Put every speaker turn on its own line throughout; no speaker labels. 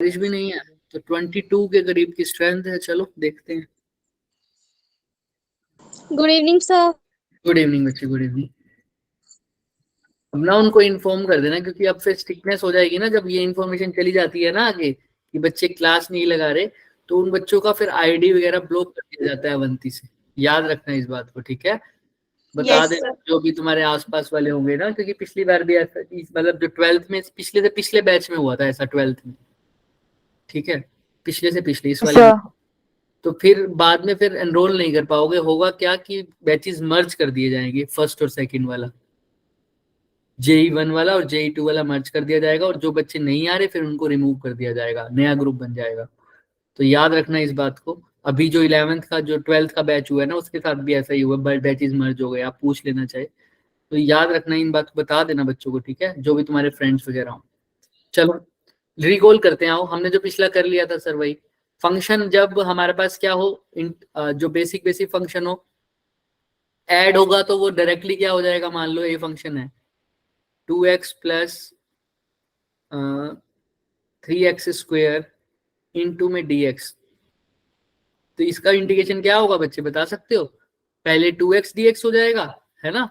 बारिश भी नहीं है, तो 22 के करीब की स्ट्रेंथ है। चलो देखते हैं।
Good evening sir.
Good evening बच्चे, गुड इवनिंग। अब ना उनको इन्फॉर्म कर देना, क्योंकि अब फिर स्ट्रिक्टनेस हो जाएगी ना, जब ये इन्फॉर्मेशन चली जाती है ना आगे कि बच्चे क्लास नहीं लगा रहे, तो उन बच्चों का फिर आईडी वगैरह ब्लॉक कर दिया जाता है अवंती से। याद रखना इस बात को, ठीक है? बता
यस
दे
सर।
जो भी तुम्हारे आसपास वाले होंगे ना, क्योंकि पिछली बार भी ऐसा, मतलब जो 12th में, पिछले से पिछले बैच में हुआ था ऐसा 12th में, ठीक है? पिछले से पिछले इस वाले में। तो फिर बाद में फिर एनरोल नहीं कर पाओगे। होगा क्या कि बैचेस मर्ज कर दिए जाएंगे, फर्स्ट और सेकंड वाला, JE1 वाला और JE2 वाला मर्ज कर दिया जाएगा, और जो बच्चे नहीं आ रहे फिर उनको रिमूव कर दिया जाएगा, नया ग्रुप बन जाएगा। तो याद रखना इस बात को। अभी जो 11th का, जो 12th का बैच हुआ है ना, उसके साथ भी ऐसा ही हुआ, बैचेस मर्ज हो गए। आप पूछ लेना चाहे तो याद रखना, इन बात को बता देना बच्चों को, ठीक है? जो भी तुम्हारे फ्रेंड्स वगैरह हो। चलो रिकॉल करते हैं। आओ, हमने जो पिछला कर लिया था सर, वही फंक्शन। जब हमारे पास क्या हो, जो बेसिक बेसिक फंक्शन हो, ऐड होगा तो वो डायरेक्टली क्या हो जाएगा। मान लो ये फंक्शन है 2x प्लस 3x² इंटू में dx, तो इसका इंटीग्रेशन क्या होगा बच्चे, बता सकते हो? पहले 2x dx हो जाएगा, है ना?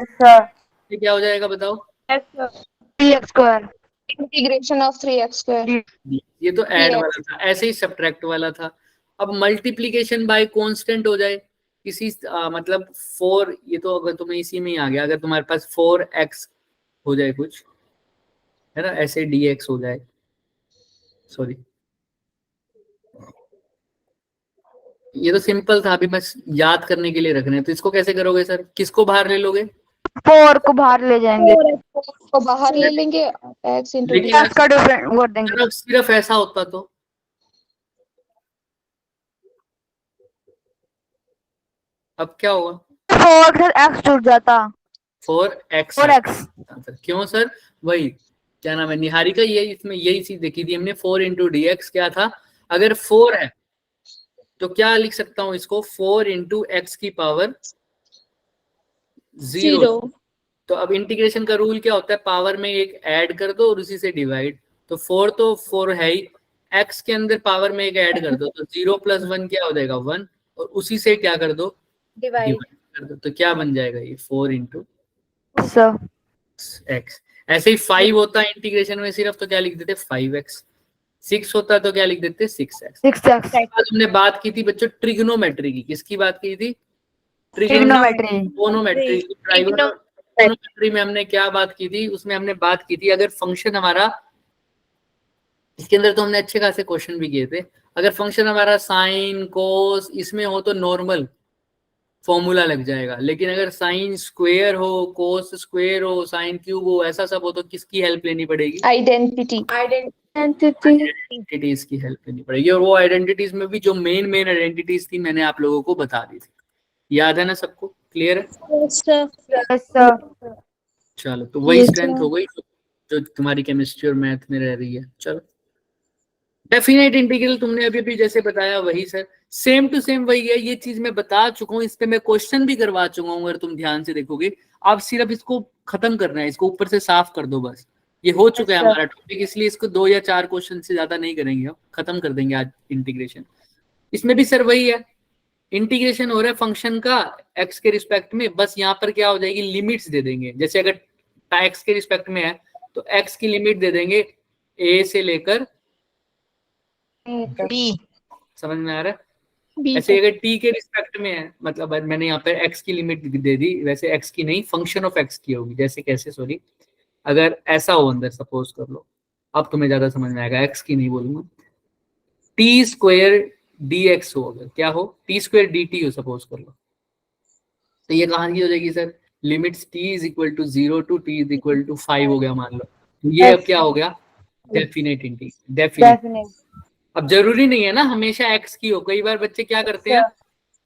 ये क्या हो जाएगा बताओ?
3x²। Integration of 3x²।
ये तो ऐड
3x।
वाला था, ऐसे ही सब्ट्रैक्ट वाला था। अब मल्टीप्लीकेशन बाय कांस्टेंट हो जाए किसी मतलब 4, ये तो अगर तुम्हें इसी में ही आ गया, अगर तुम्हारे पास 4x हो जाए कुछ, है ना, ऐसे dx हो जाए, सॉरी ये तो सिंपल था, अभी बस याद करने के लिए रखने हैं। तो इसको कैसे करोगे सर, किसको बाहर ले लोगे?
4 को बाहर ले जाएंगे। 4 को बाहर ले लेंगे। x इंटू
लेकिन
डी का डिफरेंट कर देंगे।
सिर्फ ऐसा होता तो अब क्या होगा?
4 से x जुड़ जाता।
4x।
4x।
क्यों सर? वही, क्या नाम है, निहारिका, ये इसमें यही चीज देखी थी हमने। 4 इंटू dx क्या था? अगर 4 है तो क्या लिख सकता हूं इसको, 4 इंटू एक्स की पावर 0।
0।
तो अब इंटीग्रेशन का रूल क्या होता है, पावर में एक ऐड कर दो और उसी से डिवाइड। तो 4 तो 4 है ही, एक्स के अंदर पावर में एक ऐड कर दो, तो 0 प्लस 1 क्या हो जाएगा, 1, और उसी से क्या कर दो,
डिवाइड।
डिवाइड कर दो। तो क्या बन जाएगा ये, 4 इंटू
सर
एक्स। ऐसे ही 5 होता है इंटीग्रेशन में सिर्फ, तो क्या लिख देते, 5x। 6 होता तो क्या लिख देते, 6x।
6x।
आज हमने बात की थी बच्चों ट्रिग्नोमेट्री की। किसकी बात की थी?
ट्रिग्नोमेट्री।
ट्रिग्नोमेट्री। ट्रिग्नोमेट्री में हमने क्या बात की थी? उसमें हमने बात की थी, अगर फंक्शन हमारा, इसके अंदर तो हमने अच्छे खासे क्वेश्चन भी किए थे, अगर फंक्शन हमारा साइन कोस इसमें हो तो नॉर्मल फॉर्मूला लग जाएगा। लेकिन अगर साइन स्क्वेयर हो, कोस स्क्वेयर हो, साइन क्यूब हो, ऐसा सब हो, तो किसकी हेल्प लेनी पड़ेगी?
आइडेंटिटी।
आइडेंटिटीज की हेल्प लेनी पड़ेगी। और वो आइडेंटिटीज में भी जो मेन मेन आइडेंटिटीज थी, मैंने आप लोगों को बता दी थी। याद है ना सबको? क्लियर है?
Yes sir.
चलो, तो वही स्ट्रेंथ हो गई जो तुम्हारी केमिस्ट्री और मैथ में रह रही है। चलो, डेफिनेट इंटीग्रल तुमने अभी अभी जैसे बताया वही सर, सेम टू सेम वही है। ये चीज मैं बता चुका हूँ, इस पे मैं क्वेश्चन भी करवा चुका हूँ, अगर तुम ध्यान से देखोगे। आप सिर्फ इसको खत्म करना है, इसको ऊपर से साफ कर दो बस। ये हो चुका है हमारा टॉपिक, इसलिए इसको 2 या 4 क्वेश्चन से ज्यादा नहीं करेंगे, हम खत्म कर देंगे आज इंटीग्रेशन। इसमें भी सर वही है, इंटीग्रेशन हो रहा है फंक्शन का एक्स के रिस्पेक्ट में। बस यहाँ पर क्या हो जाएगी, लिमिट्स दे देंगे। जैसे अगर एक्स के रिस्पेक्ट में है तो एक्स की लिमिट दे देंगे ए से लेकर
बी।
समझ में आ रहा है? ऐसे अगर टी के रिस्पेक्ट में है, मतलब मैंने यहाँ पर एक्स की लिमिट दे दी, वैसे एक्स की नहीं, फंक्शन ऑफ एक्स की होगी। जैसे कैसे, सॉरी, अगर ऐसा हो अंदर, सपोज कर लो, अब तुम्हें ज्यादा समझ में आएगा, एक्स की नहीं बोलूंगा। टी स्क्वेयर डी एक्स हो, अगर क्या हो, टी स्क्वेयर डी टी हो, सपोज कर लो, तो ये कहाँ की हो जाएगी sir, limits t is equal to 0 to t is equal to 5 हो गया मान लो। तो ये अब क्या हो गया, डेफिनेट इंटीग्रल। डेफिनेट। अब जरूरी नहीं है ना हमेशा x की हो, कई बार बच्चे क्या करते हैं,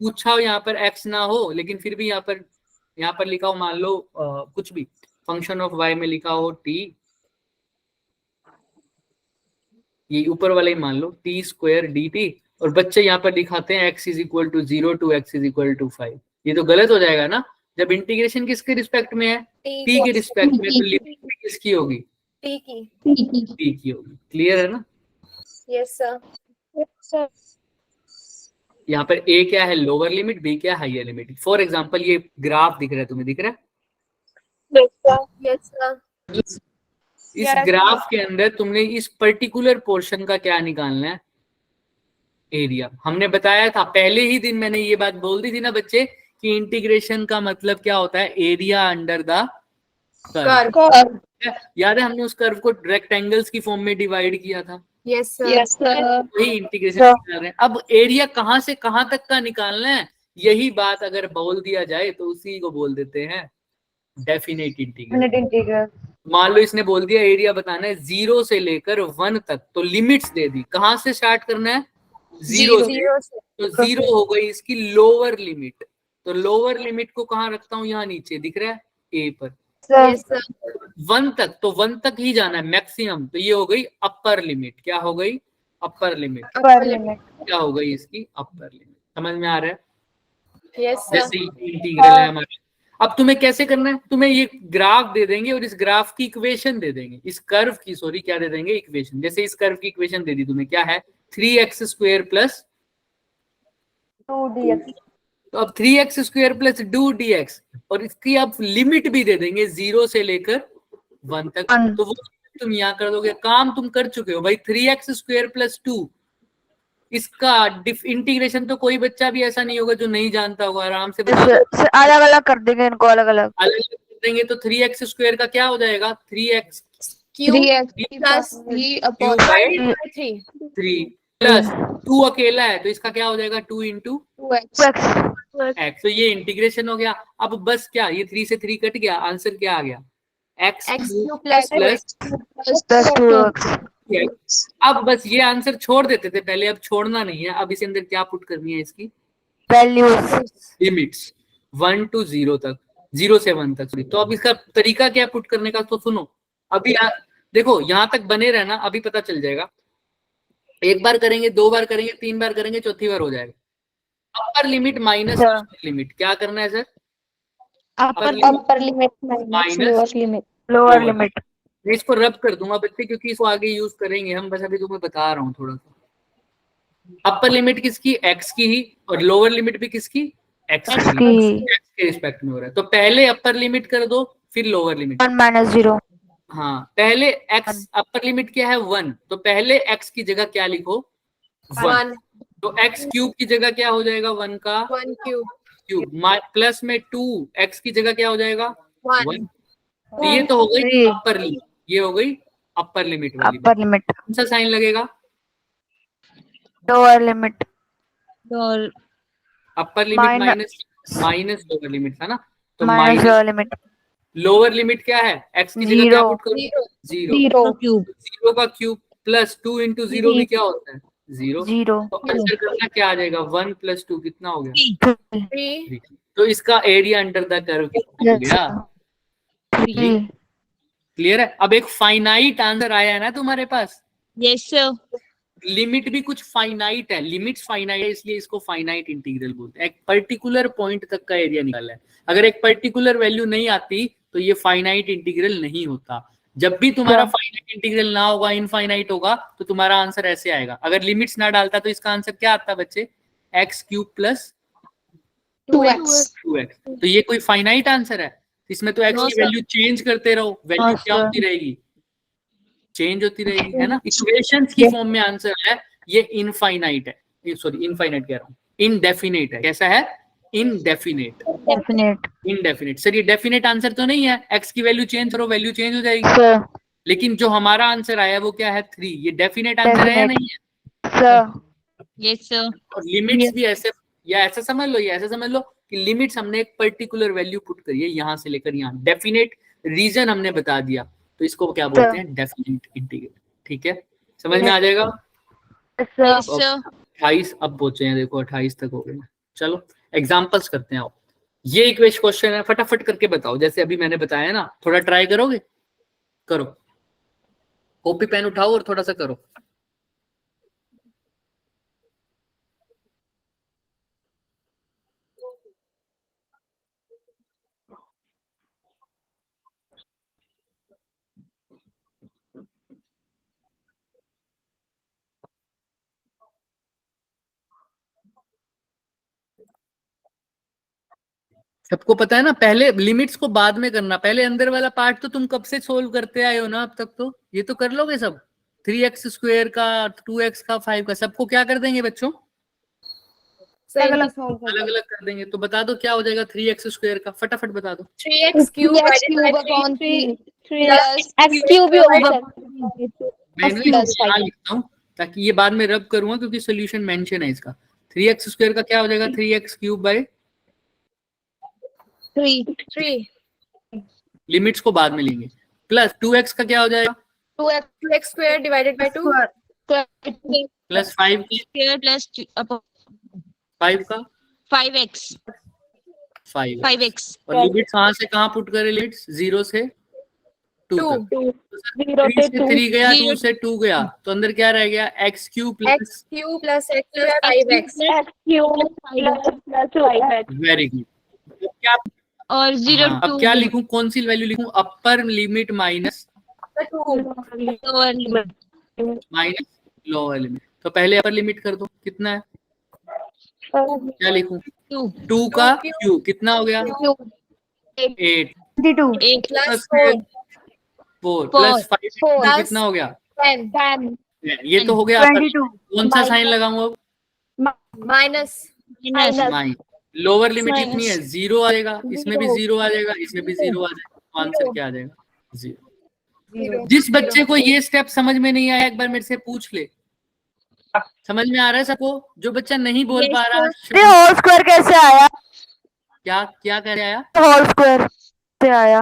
पूछा हो यहाँ पर x ना हो, लेकिन फिर भी यहाँ पर लिखा हो, मान लो कुछ भी फंक्शन ऑफ y में लिखा हो t, ये ऊपर वाला ही मान लो टी स्क्वायर डी टी, और बच्चे यहाँ पर दिखाते हैं x is equal to 0 to x is equal to 5। ये तो गलत हो जाएगा ना, जब इंटीग्रेशन किसके रिस्पेक्ट में है, t के रिस्पेक्ट में, तो लिमिट किसकी होगी, t की होगी। क्लियर है ना?
Yes, sir.
sir.
यहाँ पर ए क्या है, लोअर लिमिट, बी क्या है, हायर लिमिट। फॉर एग्जांपल ये ग्राफ दिख रहा है तुम्हें, दिख रहा है?
Yes, sir.
इस ग्राफ के अंदर तुमने इस पर्टिकुलर पोर्शन का क्या निकालना है, एरिया। हमने बताया था पहले ही दिन, मैंने ये बात बोल दी थी ना बच्चे, कि इंटीग्रेशन का मतलब क्या होता है, एरिया अंडर द कर्व। याद है हमने उस कर्व को रेक्टेंगल्स की फॉर्म में डिवाइड किया था,
Yes, sir.
वही इंटीग्रेशन कर रहे हैं। अब एरिया कहां से कहां तक का निकालना है, यही बात अगर बोल दिया जाए तो उसी को बोल देते हैं डेफिनेट इंटीग्रल। मान लो इसने बोल दिया एरिया बताना है 0 से लेकर 1 तक, तो लिमिट्स दे दी, कहां से स्टार्ट करना है, 0 से।
Zero से.
तो 0 हो गई इसकी लोअर लिमिट, तो लोअर लिमिट को कहां रखता हूं, यहाँ नीचे दिख रहा है ए पर।
Yes, sir.
1 तक, तो 1 तक ही जाना है मैक्सिमम, तो ये हो गई अपर लिमिट। क्या हो गई, अपर लिमिट।
Upper limit.
क्या हो गई इसकी, अपर लिमिट। समझ में आ रहा है?
Yes, sir.
जैसे इंटीग्रल है हमारे। अब तुम्हें कैसे करना है, तुम्हें ये ग्राफ दे देंगे और इस ग्राफ की इक्वेशन दे देंगे, इस कर्व की, सॉरी क्या दे देंगे, इक्वेशन। जैसे इस कर्व की इक्वेशन दे दी तुम्हें, क्या है, 3x² प्लस
2dx।
तो अब 3x² प्लस 2dx, और इसकी अब लिमिट भी दे देंगे 0 से लेकर 1 तक। तो वो तुम यहाँ कर दोगे, काम तुम कर चुके हो भाई। 3x² प्लस 2, इसका इंटीग्रेशन तो कोई बच्चा भी ऐसा नहीं होगा जो नहीं जानता होगा, आराम से बता दो।
अलग अलग कर देंगे इनको, अलग अलग
कर देंगे तो 3x² का क्या हो जाएगा, 3x
Q plus V upon
3 plus 2 अकेला है तो इसका क्या हो जाएगा, 2 इंटू
2x.
एक्स। तो ये इंटीग्रेशन हो गया। अब बस क्या, ये 3 से 3 कट गया, आंसर क्या आ गया, x
X plus
plus
2x.
अब बस ये आंसर छोड़ देते थे पहले, अब छोड़ना नहीं है। अब इसके अंदर क्या पुट करनी है, इसकी
वैल्यूज।
लिमिट्स 1 to 0 तक, 0 से 1 तक। तो अब इसका तरीका क्या पुट करने का, तो सुनो अभी देखो यहां तक बने रहना, अभी पता चल जाएगा। एक बार करेंगे, 2 बार करेंगे, 3 बार करेंगे, चौथी बार हो जाएगा। अपर लिमिट माइनस लिमिट, क्या करना है सर,
अपर लिमिट माइनस लोअर लिमिट।
मैं इसको रब कर दूंगा बच्चे, क्योंकि इसको आगे यूज करेंगे हम, बस अभी तुम्हें बता रहा हूँ थोड़ा सा। अपर लिमिट किसकी, एक्स की ही, और लोअर लिमिट भी किसकी, एक्स के रिस्पेक्ट में हो रहा है। तो पहले अपर लिमिट कर दो, फिर लोअर लिमिट।
1 - 0।
हाँ, पहले एक्स, अपर लिमिट क्या है 1, तो पहले एक्स की जगह क्या लिखो, 1। तो एक्स क्यूब की जगह क्या हो जाएगा, 1 का
1 cube.
क्यूब, प्लस में 2 एक्स की जगह क्या हो जाएगा, 1। तो ये तो हो गई
3
अपर लिमिट, ये हो गई अपर लिमिट वाली।
Upper limit.
कौन सा साइन लगेगा,
लोअर लिमिट।
अपर लिमिट माइनस लोअर लिमिट था ना, तो
minus lower limit.
Lower limit क्या है, एक्स की जगह क्या पुट करो, 0
क्यूब।
0 का क्यूब प्लस 2 इंटू 0 भी क्या होता है, 0।
0
तो आंसर करना क्या आ जाएगा, 1 + 2 कितना हो गया,
3.
3। तो इसका एरिया अंडर द कर्व कितना हो गया, 3। क्लियर है? अब एक फाइनाइट आंसर आया है ना तुम्हारे पास।
Yes, sir.
लिमिट भी कुछ फाइनाइट है, लिमिट्स फाइनाइट है, इसलिए इसको फाइनाइट इंटीग्रल बोलते हैं। एक पर्टिकुलर पॉइंट तक का एरिया निकाला है, अगर एक पर्टिकुलर वैल्यू नहीं आती तो ये फाइनाइट इंटीग्रल नहीं होता। जब भी तुम्हारा फाइनाइट इंटीग्रल ना होगा, इनफाइनाइट होगा, तो तुम्हारा आंसर ऐसे आएगा। अगर लिमिट्स ना डालता तो इसका आंसर क्या आता बच्चे, x³ प्लस
2x.
2x। तो ये कोई फाइनाइट आंसर है, इसमें तो x की वैल्यू चेंज करते रहो, वैल्यू क्या होती रहेगी, चेंज होती रहेगी, है ना। इक्वेशंस की फॉर्म में आंसर है, ये इनफाइनाइट है, सॉरी इनफाइनाइट कह रहा हूँ, इनडेफिनेट है। कैसा है, इनडेफिनेट। इनडेफिनेट सर, ये डेफिनेट आंसर तो नहीं है, एक्स की वैल्यू चेंज करो, वैल्यू चेंज हो जाएगी। लेकिन जो हमारा आंसर आया वो क्या है, 3। ये डेफिनेट आंसर है या नहीं है,
Yes, sir.
और लिमिट्स भी ऐसे, या ऐसा समझ लो, या ऐसा समझ लो कि लिमिट्स हमने एक पर्टिकुलर वैल्यू पुट करी है, यहाँ से लेकर यहाँ, डेफिनेट रीजन हमने बता दिया, तो इसको क्या बोलते हैं, डेफिनेट इंटीग्रल। ठीक है, समझ में आ जाएगा।
Yes, sir.
28 अब पहुंचे हैं, देखो 28 तक हो गए। चलो एग्जांपल्स करते हैं। आप ये इक्वेशन क्वेश्चन है, फटाफट करके बताओ, जैसे अभी मैंने बताया ना, थोड़ा ट्राई करोगे, करो, कॉपी पेन उठाओ और थोड़ा सा करो। सबको पता है ना, पहले लिमिट्स को बाद में करना, पहले अंदर वाला पार्ट तो तुम कब से सोल्व करते आए हो ना अब तक, तो ये तो कर लोगे सब। 3x² का, 2x का, 5 का, सबको क्या कर देंगे बच्चों?
अलग
अलग अलग कर देंगे। तो बता दो क्या हो जाएगा 3x² का, फटाफट बता दो।
3x cube upon 3 plus x cube over
मैं इनको यहाँ लिखता हूँ ताकि ये बाद में रब करूंगा, क्योंकि सोल्यूशन मेंशन है इसका। 3x² का क्या हो जाएगा? 3x³ बाय
3
लिमिट्स को बाद में लेंगे, प्लस 2x का क्या हो जाएगा?
2x square divided by 2
plus 5
Square plus
5 का
5x. 5x.
और लिमिट्स कहाँ से कहाँ पुट करें? लिमिट्स 0 से 2 तक। 3 से 3 गया, 2 से 2 गया, तो अंदर क्या रह गया? x³ plus
plus x square 5x
very good. क्या
और 0
हाँ, अब क्या लिखूं? कौन सी वैल्यू लिखूं? अपर limit minus
lower limit.
Lower limit. तो पहले अपर लिमिट कर दो, कितना है? क्या लिखूं? 2 का क्यूब कितना हो गया? 8
8
प्लस
4
4 प्लस 5 कितना हो गया?
10
ये तो हो गया upper limit। कौन सा साइन लगाऊं अब?
minus
minus. लोअर लिमिट कितनी है? 0 आएगा, इसमें भी 0 आ जाएगा, इसमें भी 0 आ जाएगा, तो आंसर क्या आ जाएगा? 0। जिस बच्चे को ये स्टेप समझ में नहीं आया एक बार मेरे से पूछ ले। समझ में आ रहा है सबको? जो बच्चा नहीं बोल पा रहा,
होल स्क्वायर कैसे आया?
क्या क्या कह रहा आया?
होल स्क्वायर से आया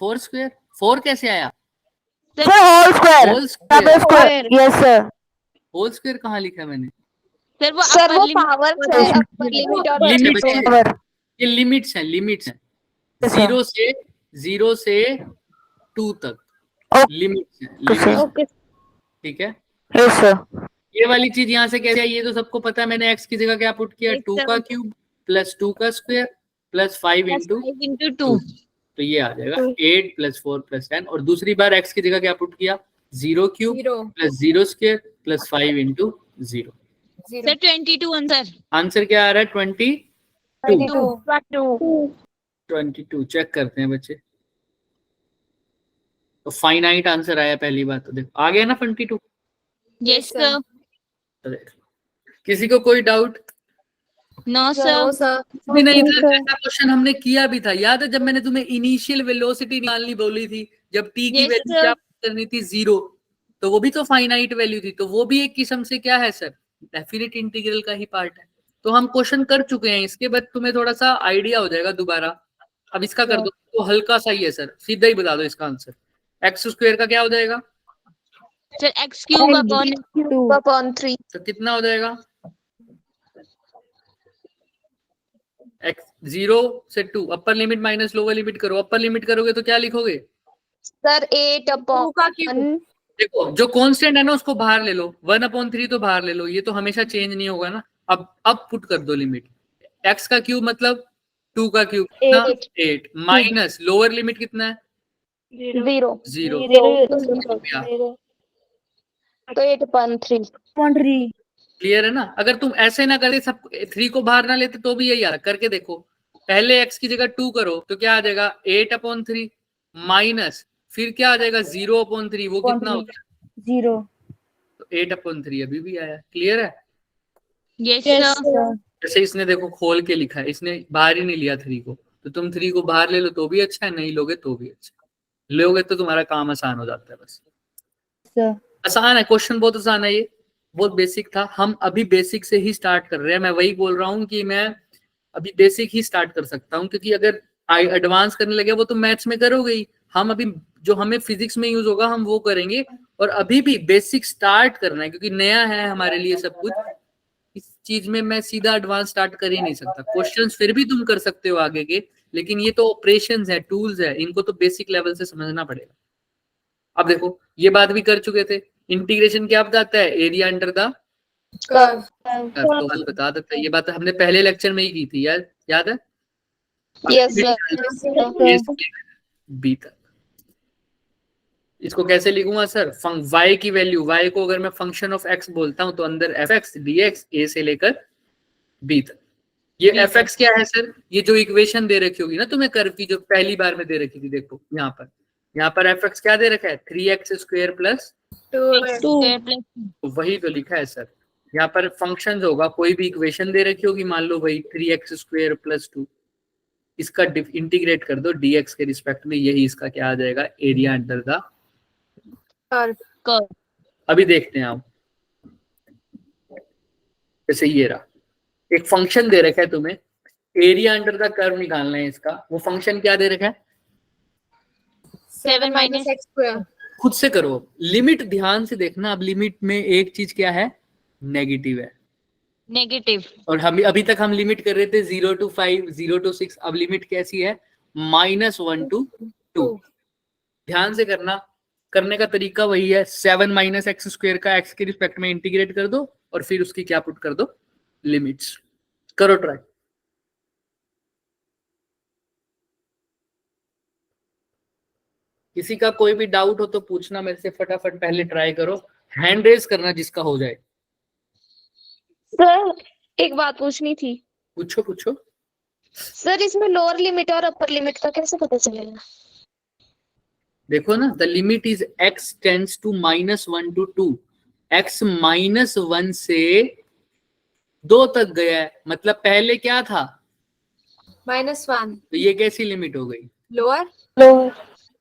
4² 4 कैसे आया?
Sir whole square
whole square.
Yes sir
whole square कहाँ लिखा है मैंने?
सर वो
सर वो
upper limit
पावर से अपर लिमिट और
लिमिट्स है,
पावर
ये लिमिट्स है, लिमिट्स है।
Yes, sir.
0 से 2 तक लिमिट्स है, लिमिट्स।
ओके
ठीक है,
यस सर
ये वाली चीज यहाँ से कैसे आई? ये तो सबको पता है। मैंने x की जगह क्या पुट किया? 2 का क्यूब प्लस 2 का स्क्वायर प्लस 5 इंटू
2.
तो ये आ जाएगा 8 प्लस 4 प्लस 10। और दूसरी बार x की जगह क्या पुट किया? 0 cube plus 0 square plus 5 into 0।
Sir 22 answer.
Answer क्या आ रहा है? 22। चेक करते हैं बच्चे। तो फाइनाइट आंसर आया पहली बात, तो देखो आ गया ना 22।
Yes sir.
किसी को कोई डाउट?
No sir.
भी नहीं था। ऐसा क्वेश्चन हमने किया भी था, याद है? जब मैंने तुम्हें इनिशियल वेलोसिटी निकालनी बोली थी, जब t की
Yes,
वैल्यू
sir.
क्या करनी थी? 0, तो वो भी तो फाइनाइट वैल्यू थी, तो वो भी एक किस्म से क्या है सर? डेफिनेट इंटीग्रल का ही पार्ट है। तो हम क्वेश्चन कर चुके हैं, इसके बाद तुम्हें थोड़ा सा आइडिया हो जाएगा दोबारा। अब इसका कर दो, तो हल्का सा ही है सर, सीधा ही बता दो इसका आंसर। x² का क्या हो जाएगा?
सर x cube upon
3
तो कितना हो जाएगा? x 0 से 2 upper limit minus lower limit करो। अपर लिमिट करोगे तो क्या लिखोगे?
सर 8 upon
देखो जो कांस्टेंट है ना उसको बाहर ले लो, 1/3 तो बाहर ले लो, ये तो हमेशा चेंज नहीं होगा ना। अब पुट कर दो लिमिट। x का क्यूब मतलब 2 का क्यूब कितना? 8 माइनस लोअर लिमिट कितना है?
0 तो 8 upon 3
क्लियर है ना? अगर तुम ऐसे ना करते, सब 3 को बाहर ना लेते, तो भी यही आ रहा। करके देखो, पहले x की जगह 2 करो तो क्या आ जाएगा? 8/3 माइनस फिर क्या आ जाएगा? 0/3। वो कितना हो गया?
0
तो 8/3 अभी भी आया। क्लियर है?
Yes sir.
जैसे इसने देखो खोल के लिखा है, इसने बाहर ही नहीं लिया 3 को, तो तुम 3 को बाहर ले लो तो भी अच्छा है, नहीं लोगे तो भी अच्छा है। लोगे तो तुम्हारा काम आसान हो जाता है। बस आसान है, क्वेश्चन बहुत आसान है, ये बहुत बेसिक था। हम अभी बेसिक से ही स्टार्ट कर रहे हैं। मैं वही बोल रहा हूँ कि मैं अभी बेसिक ही स्टार्ट कर सकता हूँ, क्योंकि अगर एडवांस करने लगे वो तो मैथ्स में करोगे ही। हम अभी जो हमें फिजिक्स में यूज होगा हम वो करेंगे, और अभी भी बेसिक स्टार्ट करना है, क्योंकि नया है हमारे लिए सब कुछ। इस चीज में मैं सीधा एडवांस स्टार्ट कर ही नहीं सकता। क्वेश्चंस फिर भी तुम कर सकते हो आगे के, लेकिन ये तो ऑपरेशंस है, टूल्स है, इनको तो बेसिक लेवल से समझना पड़ेगा। अब देखो ये बात भी कर चुके थे, इंटीग्रेशन क्या बताता है? Area under the curve. तो बता देता है, ये बात हमने पहले लेक्चर में ही की थी, याद है?
यस सर
बी तक। इसको कैसे लिखूंगा सर? y की वैल्यू, y को अगर मैं फंक्शन ऑफ x बोलता हूं तो अंदर fx dx a से लेकर b तक। ये एफ एक्स क्या है सर? ये जो इक्वेशन दे रखी होगी ना तुम्हें कर्व की, जो पहली बार में दे रखी थी, देखो यहाँ पर एफ एक्स क्या दे रखा है? 3x² प्लस
2
वही तो लिखा है सर। यहाँ पर फंक्शन होगा, कोई भी इक्वेशन दे रखी होगी, मान लो भाई 3x² प्लस 2, इसका इंटीग्रेट कर दो dx के रिस्पेक्ट में, यही इसका क्या आ जाएगा? Area under the
curve.
अभी देखते हैं आप, जैसे ये रहा, एक फंक्शन दे रखा है तुम्हें, एरिया अंडर द कर्व निकालना है इसका। वो फंक्शन क्या दे रखा है?
7 minus
x²।
खुद से करो, लिमिट ध्यान से देखना। अब लिमिट में एक चीज क्या है? नेगेटिव है।
नेगेटिव।
और हम अभी तक हम लिमिट कर रहे थे 0 to 5, 0 to 6। अब लिमिट कैसी है? -1 to 2। ध्यान से करना, करने का तरीका वही है, 7 - x² का x के रिस्पेक्ट में इंटीग्रेट कर दो और फिर उसकी क्या पुट कर दो? लिमिट्स। करो ट्राई। किसी का कोई भी डाउट हो तो पूछना मेरे से, फटाफट पहले ट्राई करो, हैंड रेज करना जिसका हो जाए।
सर एक बात पूछनी थी।
पूछो पूछो।
सर इसमें लोअर लिमिट और अपर लिमिट का कैसे पता चलेगा?
देखो ना, the limit is x tends to -1 to 2। x -1 से 2 तक गया है, मतलब पहले क्या था?
-1
तो ये कैसी लिमिट हो गई?
लोअर।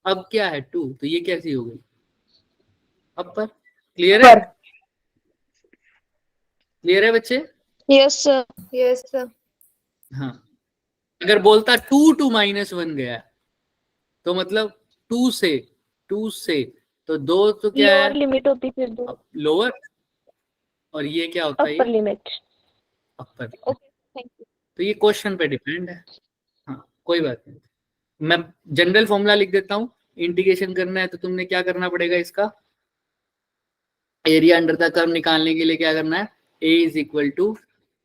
अब क्या है? 2, तो ये कैसी हो गई? अपर। क्लियर है? क्लियर है बच्चे?
Yes sir.
Yes sir.
हाँ, अगर बोलता 2 to -1 गया तो मतलब 2 से तो 2 तो क्या
लोअर
है?
लिमिट होती फिर दो।
लोअर। और ये क्या होता है?
Upper limit.
Upper.
Okay thank you.
तो ये क्वेश्चन पे डिपेंड है। हाँ कोई बात नहीं, मैं जनरल फॉर्मूला लिख देता हूँ। इंटीग्रेशन करना है तो तुमने क्या करना पड़ेगा? इसका एरिया अंडर द कर्व निकालने के लिए क्या करना है? a =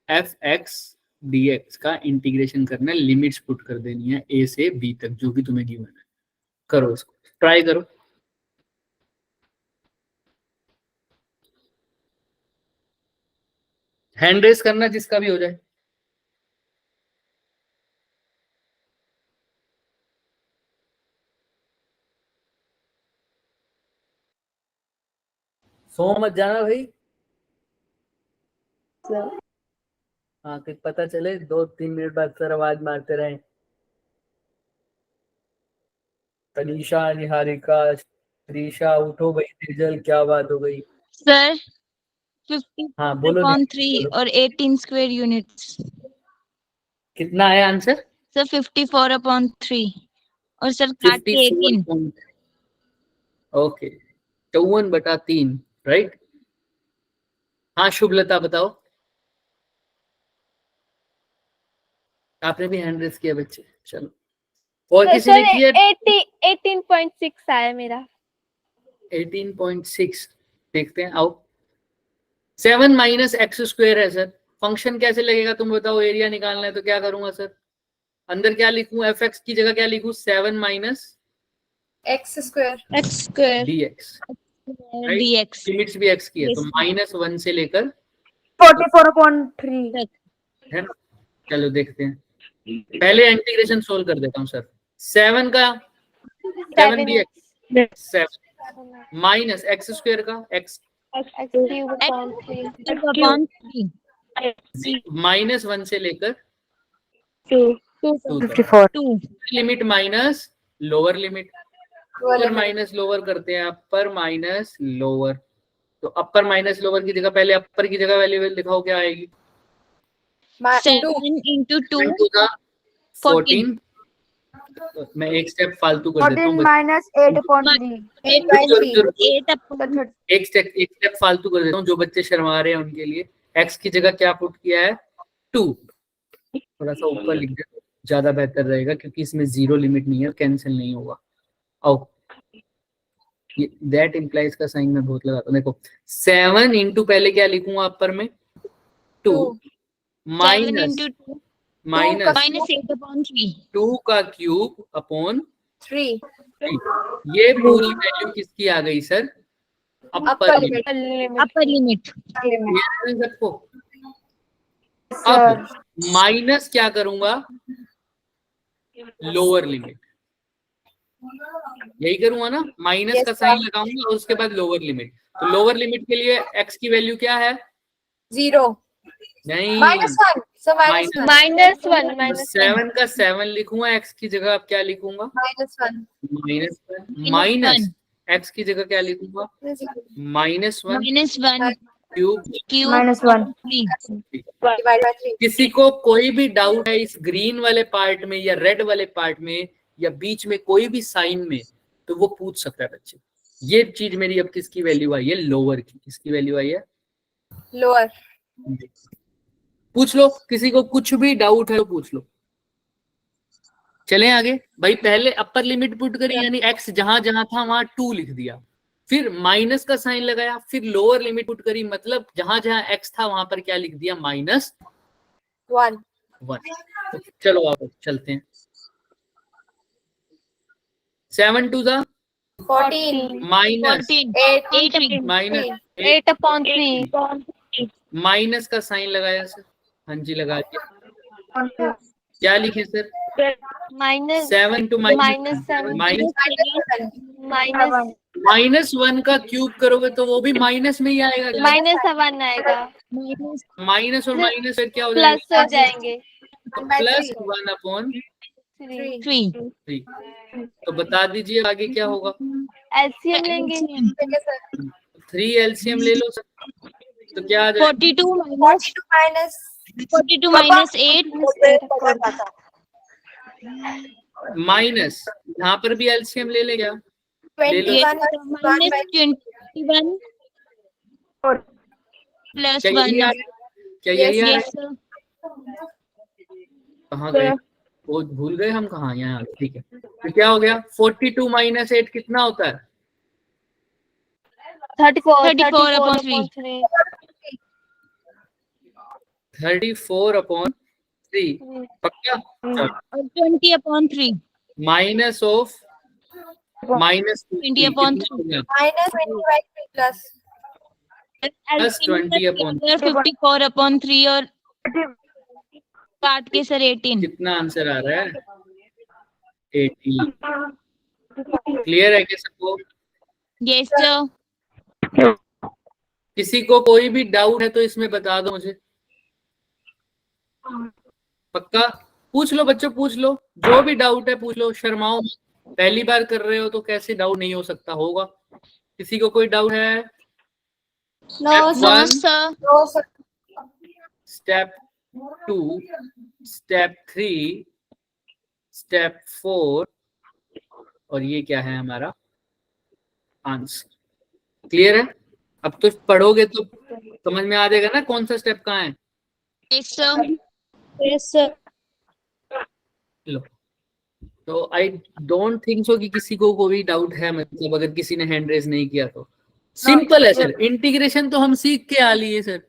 f(x) dx का इंटीग्रेशन करना है, लिमिट्स पुट कर देनी है a से b तक, जो भी तुम्हें गिवन है। करो इसको, ट्राई करो। हैंड रेस करना जिसका भी हो जाए। सो मत जाना भाई। हाँ, कुछ पता चले 2-3 मिनट बाद सर आवाज मारते रहे। तनीषा, निहारिका, त्रिशा, उठो भाई। तेजल, क्या बात हो गई?
सर 50
हाँ बोलो।
upon 3 और 18 square units।
कितना है आंसर?
सर 54 upon 3 और सर काट के 18।
Okay, 54/3, right. हाँ शुभलता बताओ। आपने भी हैंड रेस किया बच्चे, चलो। और किसी ने किया?
18.6 आया मेरा।
18.6 देखते हैं, आओ। 7 - x² है सर। फंक्शन कैसे लगेगा तुम बताओ? एरिया निकालना है तो क्या करूंगा सर? अंदर क्या लिखूं? fx की जगह क्या लिखूं? 7 -
x²।
dx।
dx।
लिमिट्स भी x की है, तो -1 से लेकर
44/3
है ना। चलो देखते हैं, पहले इंटीग्रेशन सोल्व कर देता हूँ सर। 7 का 7 dx, 7 माइनस x² का x
upon 3
-1 से लेकर
54
2
लिमिट माइनस लोअर लिमिट। अपर माइनस लोअर करते हैं, अपर माइनस लोअर। तो अपर माइनस लोअर की जगह पहले अपर की जगह वैल्यू लिखाओ, क्या आएगी?
7 into 2
2 का 14। तो मैं एक स्टेप फालतू कर देता हूँ,
8/3
एक स्टेप फालतू कर देता हूँ। जो बच्चे शर्मा रहे हैं उनके लिए x की जगह क्या पुट किया है? 2। थोड़ा सा ऊपर लिख दे, ज्यादा बेहतर रहेगा, क्योंकि इसमें 0 लिमिट नहीं है, कैंसिल नहीं होगा। आओ, दैट इंप्लाइज का साइन मैं बहुत लगाता हूँ। देखो 7 इंटू पहले क्या लिखूंगा अपर में? 2 माइनस
8 upon 3
2 का क्यूब अपॉन
3।
ये पूरी वैल्यू किसकी आ गई sir? Upper limit.
upper limit।
सबको अब माइनस क्या करूंगा, लोअर लिमिट, यही करूंगा ना, माइनस
Yes,
का साइन
sir.
लगाऊंगा और उसके बाद लोअर लिमिट। तो लोअर लिमिट के लिए x की वैल्यू क्या है,
0.
नहीं
-1. So
Minus.
-1.
-7 का 7 लिखूंगा, x की जगह अब क्या लिखूंगा,
-1.
-1 माइनस x की जगह क्या लिखूंगा, -1
-1
क्यूब।
Cube
-1
Divided by 3.
किसी को कोई भी डाउट है इस ग्रीन वाले पार्ट में या रेड वाले पार्ट में या बीच में कोई भी साइन में, तो वो पूछ सकता है बच्चे। ये चीज मेरी अब किसकी वैल्यू आई है, लोअर की। किसकी वैल्यू आई है,
Lower.
पूछ लो, किसी को कुछ भी डाउट है तो पूछ लो। चलें आगे भाई, पहले अपर लिमिट पुट करी, यानी x जहां जहां था वहां 2 लिख दिया, फिर माइनस का साइन लगाया, फिर लोअर लिमिट पुट करी, मतलब जहां जहां x था वहां पर क्या लिख दिया, -1।
1.
तो चलो आप चलते हैं। 7 to the
14.
Minus
8
minus
8/3
minus का साइन लगाया सर, हाँ जी लगा दिया। क्या लिखे सर,
माइनस
7 to
-7
-1 का क्यूब करोगे तो वो भी माइनस में ही आएगा।
-1 आएगा,
माइनस और माइनस फिर क्या हो
प्लस
जाएगा,
हो जाएंगे
+1/3।
3
तो बता दीजिए आगे क्या होगा,
एलसीएम लेंगे,
3 एलसीएम ले लो सर, तो क्या आ जाएगा,
42
42
-8
माइनस यहाँ पर भी एलसीएम ले ले क्या, ले लो।
-21
क्या यही आ
+1
रहा है? क्या यही आ रहा है?
yes sir
कहाँ गए, वो भूल गए हम कहाँ, यहाँ ठीक है। तो क्या हो गया, 42 - 8 कितना होता है,
34/3
34/3 पक्का।
और 20/3
माइनस ऑफ -20
20/3
-20/3 plus
प्लस 20/3
54/3 और काट के सर 18
कितना आंसर आ रहा है, 18। क्लियर है क्या सबको,
yes sir
किसी को कोई भी डाउट है तो इसमें बता दो मुझे, पक्का पूछ लो बच्चों, पूछ लो, जो भी डाउट है पूछ लो, शर्माओ मत। पहली बार कर रहे हो तो कैसे डाउट नहीं हो सकता, होगा। किसी को कोई डाउट है,
no sir
step 2, step 3, step 4 और ये क्या है हमारा आंसर। क्लियर है, अब तो पढ़ोगे तो समझ में आ जाएगा ना कौन सा स्टेप कहाँ है।
yes sir
लो, तो आई डोंट थिंक सो कि किसी को कोई डाउट है, मतलब अगर किसी ने हैंड रेज नहीं किया तो सिंपल है सर। इंटीग्रेशन तो हम सीख के आ लिए सर,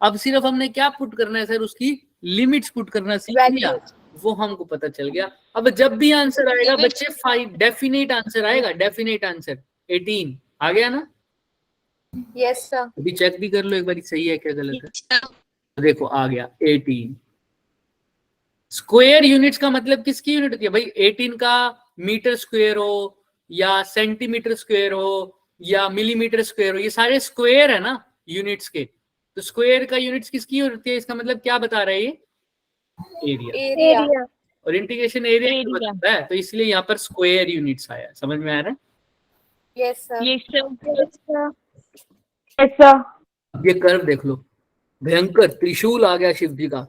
अब सिर्फ हमने क्या पुट करना है सर, उसकी लिमिट्स पुट करना सीख लिया, वो हमको पता चल गया। अब जब भी आंसर आएगा बच्चे 5 डेफिनेट आंसर आएगा, डेफिनेट आंसर 18 आ गया ना।
yes sir
अभी चेक भी कर लो एक बार सही है क्या गलत है, देखो आ गया 18। स्क्वायर यूनिट्स का मतलब किसकी यूनिट होती है भाई, 18 का मीटर स्क्वायर हो या सेंटीमीटर स्क्वायर हो या मिलीमीटर स्क्वायर हो, ये सारे स्क्वायर है ना यूनिट्स के। तो स्क्वायर का यूनिट्स किसकी होती है, इसका मतलब क्या बता रहा है ये, एरिया। और इंटीग्रेशन एरिया बताता है, तो इसलिए यहाँ पर स्क्वायर यूनिट्स आया। समझ में आ रहा है,
yes sir
ये कर्व देख लो, भयंकर त्रिशूल आ गया शिव जी का,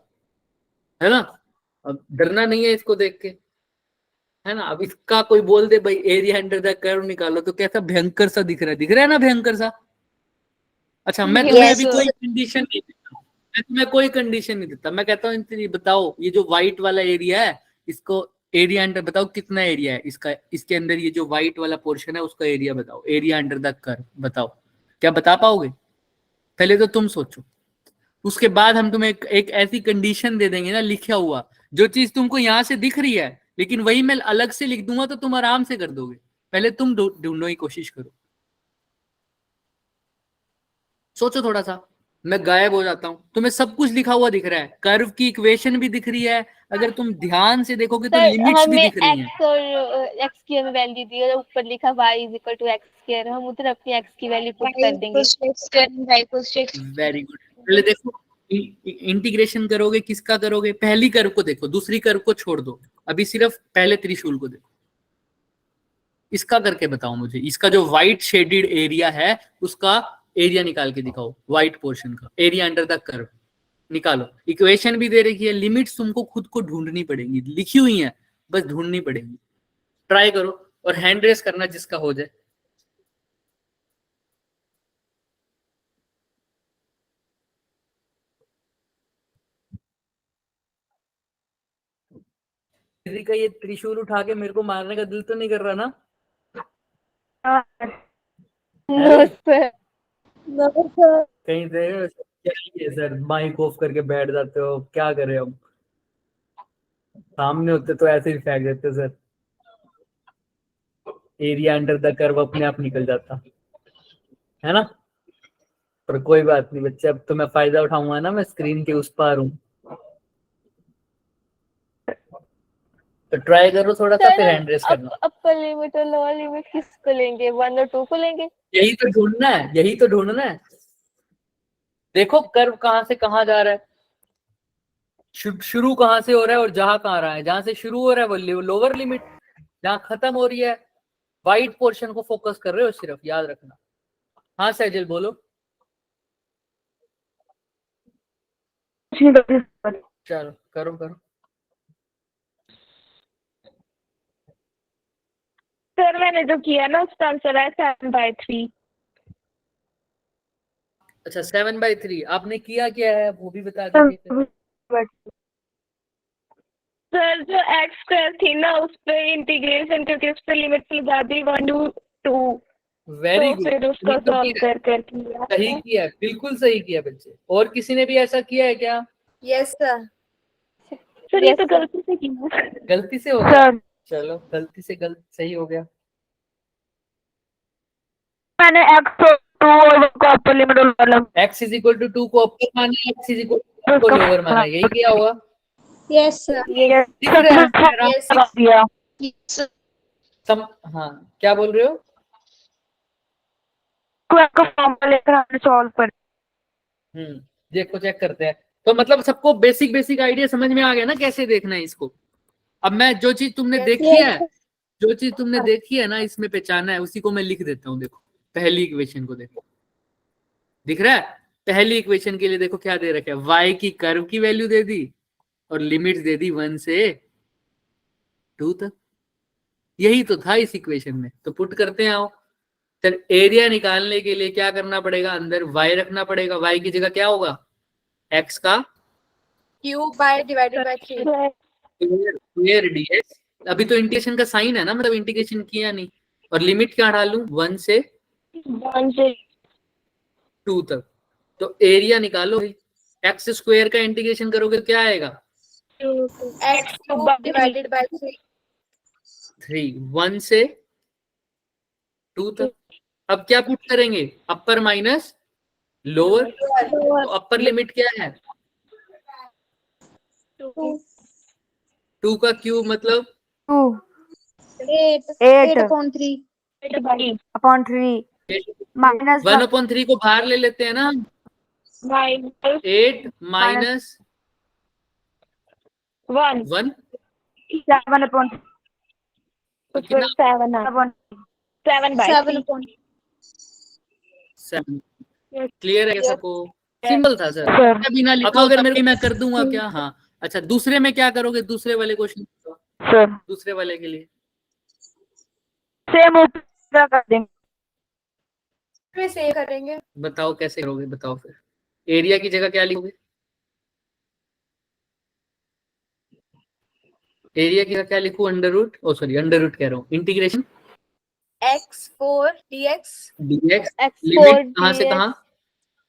है ना। अब डरना नहीं है इसको देख के, है ना। अब इसका कोई बोल दे भाई एरिया अंडर द कर्व निकालो, तो कैसा भयंकर सा दिख रहा है ना, भयंकर सा। अच्छा मैं तुम्हें अभी कोई कंडीशन नहीं देता, मैं तुम्हें कोई कंडीशन नहीं देता, मैं कहता हूँ बताओ ये जो व्हाइट वाला एरिया है इसको एरिया अंडर बताओ कितना एरिया है इसका, इसके अंदर ये जो व्हाइट वाला पोर्शन है उसका एरिया बताओ, एरिया अंडर द कर्व बताओ, क्या बता पाओगे। पहले तो तुम सोचो, उसके बाद हम तुम्हें एक ऐसी कंडीशन दे देंगे ना लिखा हुआ, जो चीज तुमको यहाँ से दिख रही है लेकिन वही मैं अलग से लिख दूंगा तो तुम आराम से कर दोगे। पहले तुम ढूंढने की कोशिश करो, सोचो थोड़ा सा। मैं गायब हो जाता हूँ, तुम्हें सब कुछ लिखा हुआ दिख रहा है, कर्व की इक्वेशन भी दिख रही है, अगर तुम ध्यान से देखोगे तो
सर
लिमिट्स भी
हमें
दिख रही हैं।
x और x की हमें वैल्यू दी है, ऊपर लिखा y is equal to x square, हम उधर अपनी x की वैल्यू पुट कर देंगे।
Very good. पहले देखो इंटीग्रेशन करोगे किसका करोगे, पहली कर्व को देखो, दूसरी कर्व को छोड़ दो, अभी सिर्फ पहले त्रिशूल को देखो। इसका करके बताओ मुझे, इसका जो व्हाइट शेडेड एरिया है उसका एरिया निकाल के दिखाओ, व्हाइट पोर्शन का एरिया अंडर द कर्व निकालो। इक्वेशन भी दे रखी है, लिमिट्स तुमको खुद को ढूंढनी पड़ेंगी, लिखी हुई है, बस ढूंढनी पड़ेगी। ट्राई करो और हैंड रेस करना जिसका हो जाए। किसी का ये त्रिशूल उठा के मेरे को मारने का दिल तो नहीं कर रहा ना?
No sir, no sir.
कहीं से क्या ये सर माइक ऑफ करके बैठ जाते हो, क्या करे हम? सामने होते तो ऐसे ही फेंक देते sir, area under the curve अपने आप निकल जाता है ना। पर कोई बात नहीं बच्चे, अब तो मैं फायदा उठाऊंगा ना, मैं स्क्रीन के उस पार हूँ। तो ट्राई करो थोड़ा सा, फिर हैंड रेस करना।
अपर लिमिट और लोअर लिमिट किसको लेंगे, 1 और 2 को लेंगे?
यही तो ढूंढना है, यही तो ढूंढना है। देखो कर्व कहां से कहां जा रहा है, शुरू कहां से हो रहा है और जहां कहां रहा है। जहां से शुरू हो रहा है वो लोअर लिमिट, जहां खत्म हो रही है व्हाइट पोर्शन को फोकस कर रहे हो सिर्फ, याद रखना। हाँ सैजल बोलो। चलो करो करो।
सर मैंने जो किया ना उसका आंसर है 7/3।
अच्छा 7/3 आपने किया क्या है वो भी बता दीजिए।
सर जो एक्स स्क्वायर थी ना उस पे इंटीग्रेशन करके उस पे लिमिट लगा दी 1 to 2,
वेरी
तो
गुड,
फिर उसको सॉल्व कर किया।
सही किया, बिल्कुल सही किया बच्चे। और किसी ने भी ऐसा किया है क्या?
Yes, sir.
सर ये तो गलती से किया।
गलती से हो गया, चलो गलती से सही हो गया।
मैंने x और 2 और को अपर लिमिट और lower limit
x is equal to 2 को अपर माना, x इज इक्वल टू 2 को लोअर माना, यही किया होगा।
Yes, sir.
दिख रहा है
Yes,
दिया।
sir.
हाँ क्या बोल रहे हो?
का फॉर्मूला लेकर हमने सॉल्व कर।
देखो चेक करते हैं। तो मतलब सबको बेसिक बेसिक आइडिया समझ में आ गया ना कैसे देखना है इसको। अब मैं जो चीज तुमने
Yes,
देखी है, जो चीज तुमने देखी है ना इसमें पहचाना है, उसी को मैं लिख देता हूँ। देखो पहली इक्वेशन को देखो, दिख रहा है? पहली इक्वेशन के लिए देखो क्या दे रखा है, y की कर्व की वैल्यू दे दी और लिमिट्स दे दी 1 से 2 तक। यही तो था इस इक्वेशन में। तो पुट करते हैं, आओ। फिर एरिया निकालने के लिए क्या करना पड़ेगा, अंदर y रखना पड़ेगा। y की जगह क्या होगा, x का
Q by divided by 3.
Square dx। अभी तो इंटीग्रेशन का साइन है ना, मतलब इंटीग्रेशन किया नहीं। और लिमिट क्या डालूं, 1 से 2 तक। तो एरिया निकालो, एक्स स्क्वायर का इंटीग्रेशन करोगे तो क्या आएगा,
X cube divided by 3.
3, 1 से 2 तक। अब क्या पुट करेंगे, अपर माइनस लोअर। तो अपर लिमिट क्या है, 2 का क्यूब मतलब
8/3.
8/3 माइनस
1/3 को बाहर ले लेते हैं ना, 8 माइनस
1
1
7/3
तो कितना,
7/3
7। क्लियर है सबको? सिंपल था सर, बिना लिखा। अब अगर मैं कर दूंगा क्या, हाँ अच्छा दूसरे में क्या करोगे, दूसरे वाले क्वेश्चन
सर
दूसरे वाले के लिए
सेम ऊपर कर देंगे।
फिर सेव करेंगे।
बताओ कैसे करोगे, बताओ। फिर एरिया की जगह क्या लिखोगे, एरिया की जगह क्या लिखूं, अंडर रूट, ओ सॉरी अंडर रूट कह रहा हूँ, integration
X4 dx.
dx। Limit कहां से कहां,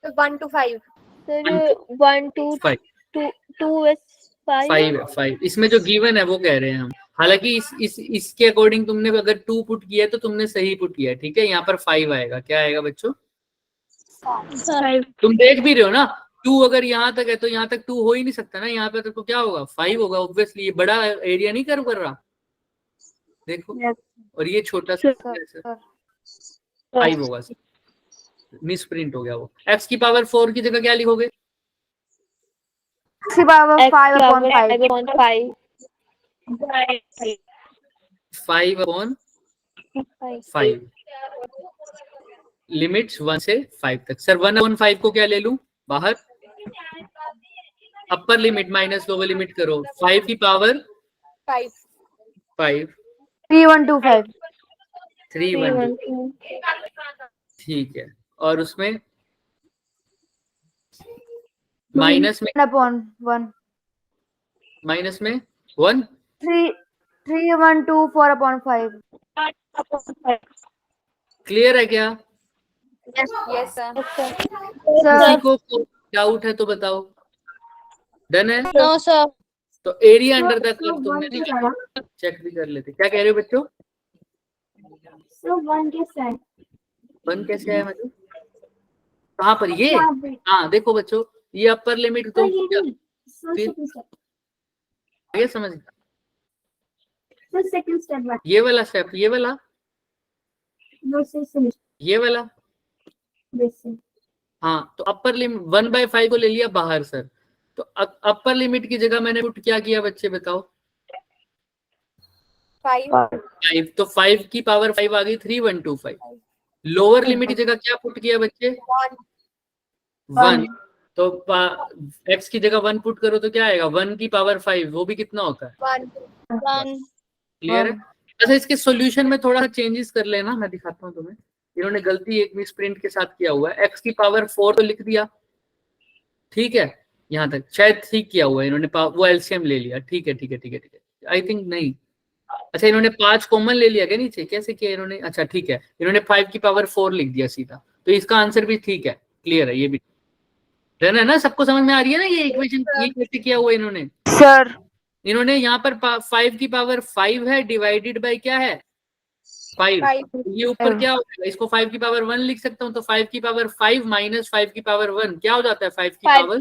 1 to 5.
Sir 1 to
5
2 is 5
5। इसमें जो गिवन है वो कह रहे हैं हम। हालांकि इसके अकॉर्डिंग तुमने अगर 2 पुट किया तो तुमने सही पुट किया, ठीक है। यहाँ पर 5 आएगा, क्या आएगा बच्चों, तुम देख भी रहे हो ना, 2 अगर यहाँ तक है तो यहाँ तक 2 हो ही नहीं सकता ना, यहाँ पे तो क्या होगा 5 होगा ऑब्वियसली, ये बड़ा एरिया नहीं कर्व कर रहा, देखो। और ये छोटा सा 5 होगा, मिस प्रिंट हो गया वो। x की पावर 4 की जगह क्या लिखोगे?
x की पावर
X
5
की
upon
power
5
5/5
5/5 लिमिट्स 1 से 5 तक। सर 1/5 को क्या ले लूं बाहर? अपर लिमिट माइनस लोअर लिमिट करो, 5 की पावर
5
5
3125
312, ठीक है। और उसमें माइनस में
1 upon 1
माइनस में 1
3124 upon 5
क्लियर है क्या?
yes sir
किसी को डाउट है तो बताओ। डन है?
नो सर
तो एरिया अंडर द कर्व तुमने चेक भी कर लेते। क्या कह रहे हो बच्चों?
so 1 कैसे है
1 कैसे आया मतलब? कहाँ पर ये? हाँ देखो बच्चों, ये अपर लिमिट तो आगे समझ,
सेकंड स्टेप
ये वाला स्टेप, ये वाला, ये वाला, हाँ। तो अपर लिमिट 1/5 को ले लिया बाहर सर, तो अपर लिमिट की जगह मैंने पुट क्या किया बच्चे बताओ? 5। तो 5 की पावर 5 आ गई 3125। लोअर लिमिट की जगह क्या पुट किया बच्चे? 1। तो x की जगह 1 पुट करो तो क्या आएगा? 1 की पावर 5, वो भी कितना होता है?
1
क्लियर है? अच्छा, इसके सॉल्यूशन में थोड़ा चेंजेस कर लेना, मैं दिखाता हूँ तुम्हें। इन्होंने गलती एक मिस प्रिंट के साथ किया हुआ है, x की पावर 4 तो लिख दिया, ठीक है, यहाँ तक शायद ठीक किया हुआ है इन्होंने, वो एलसीएम ले लिया, ठीक है ठीक है ठीक है ठीक है, आई थिंक नहीं। अच्छा, इन्होंने 5 कॉमन ले लिया क्या नीचे? कैसे किया इन्होंने? अच्छा ठीक है, इन्होंने 5 की पावर 4 लिख दिया सीधा, तो इसका आंसर भी ठीक है, क्लियर है, ये भी डन है ना? सबको समझ में आ रही है ना ये इक्वेशन? ये कैसे किया हुआ इन्होंने?
सर
इन्होंने यहाँ पर 5 की पावर 5 है डिवाइडेड बाय क्या है? 5। ये ऊपर क्या हो जाएगा? इसको 5 की पावर 1 लिख सकता हूँ, तो 5 की पावर 5 माइनस 5 की पावर 1 क्या हो जाता है? 5 की पावर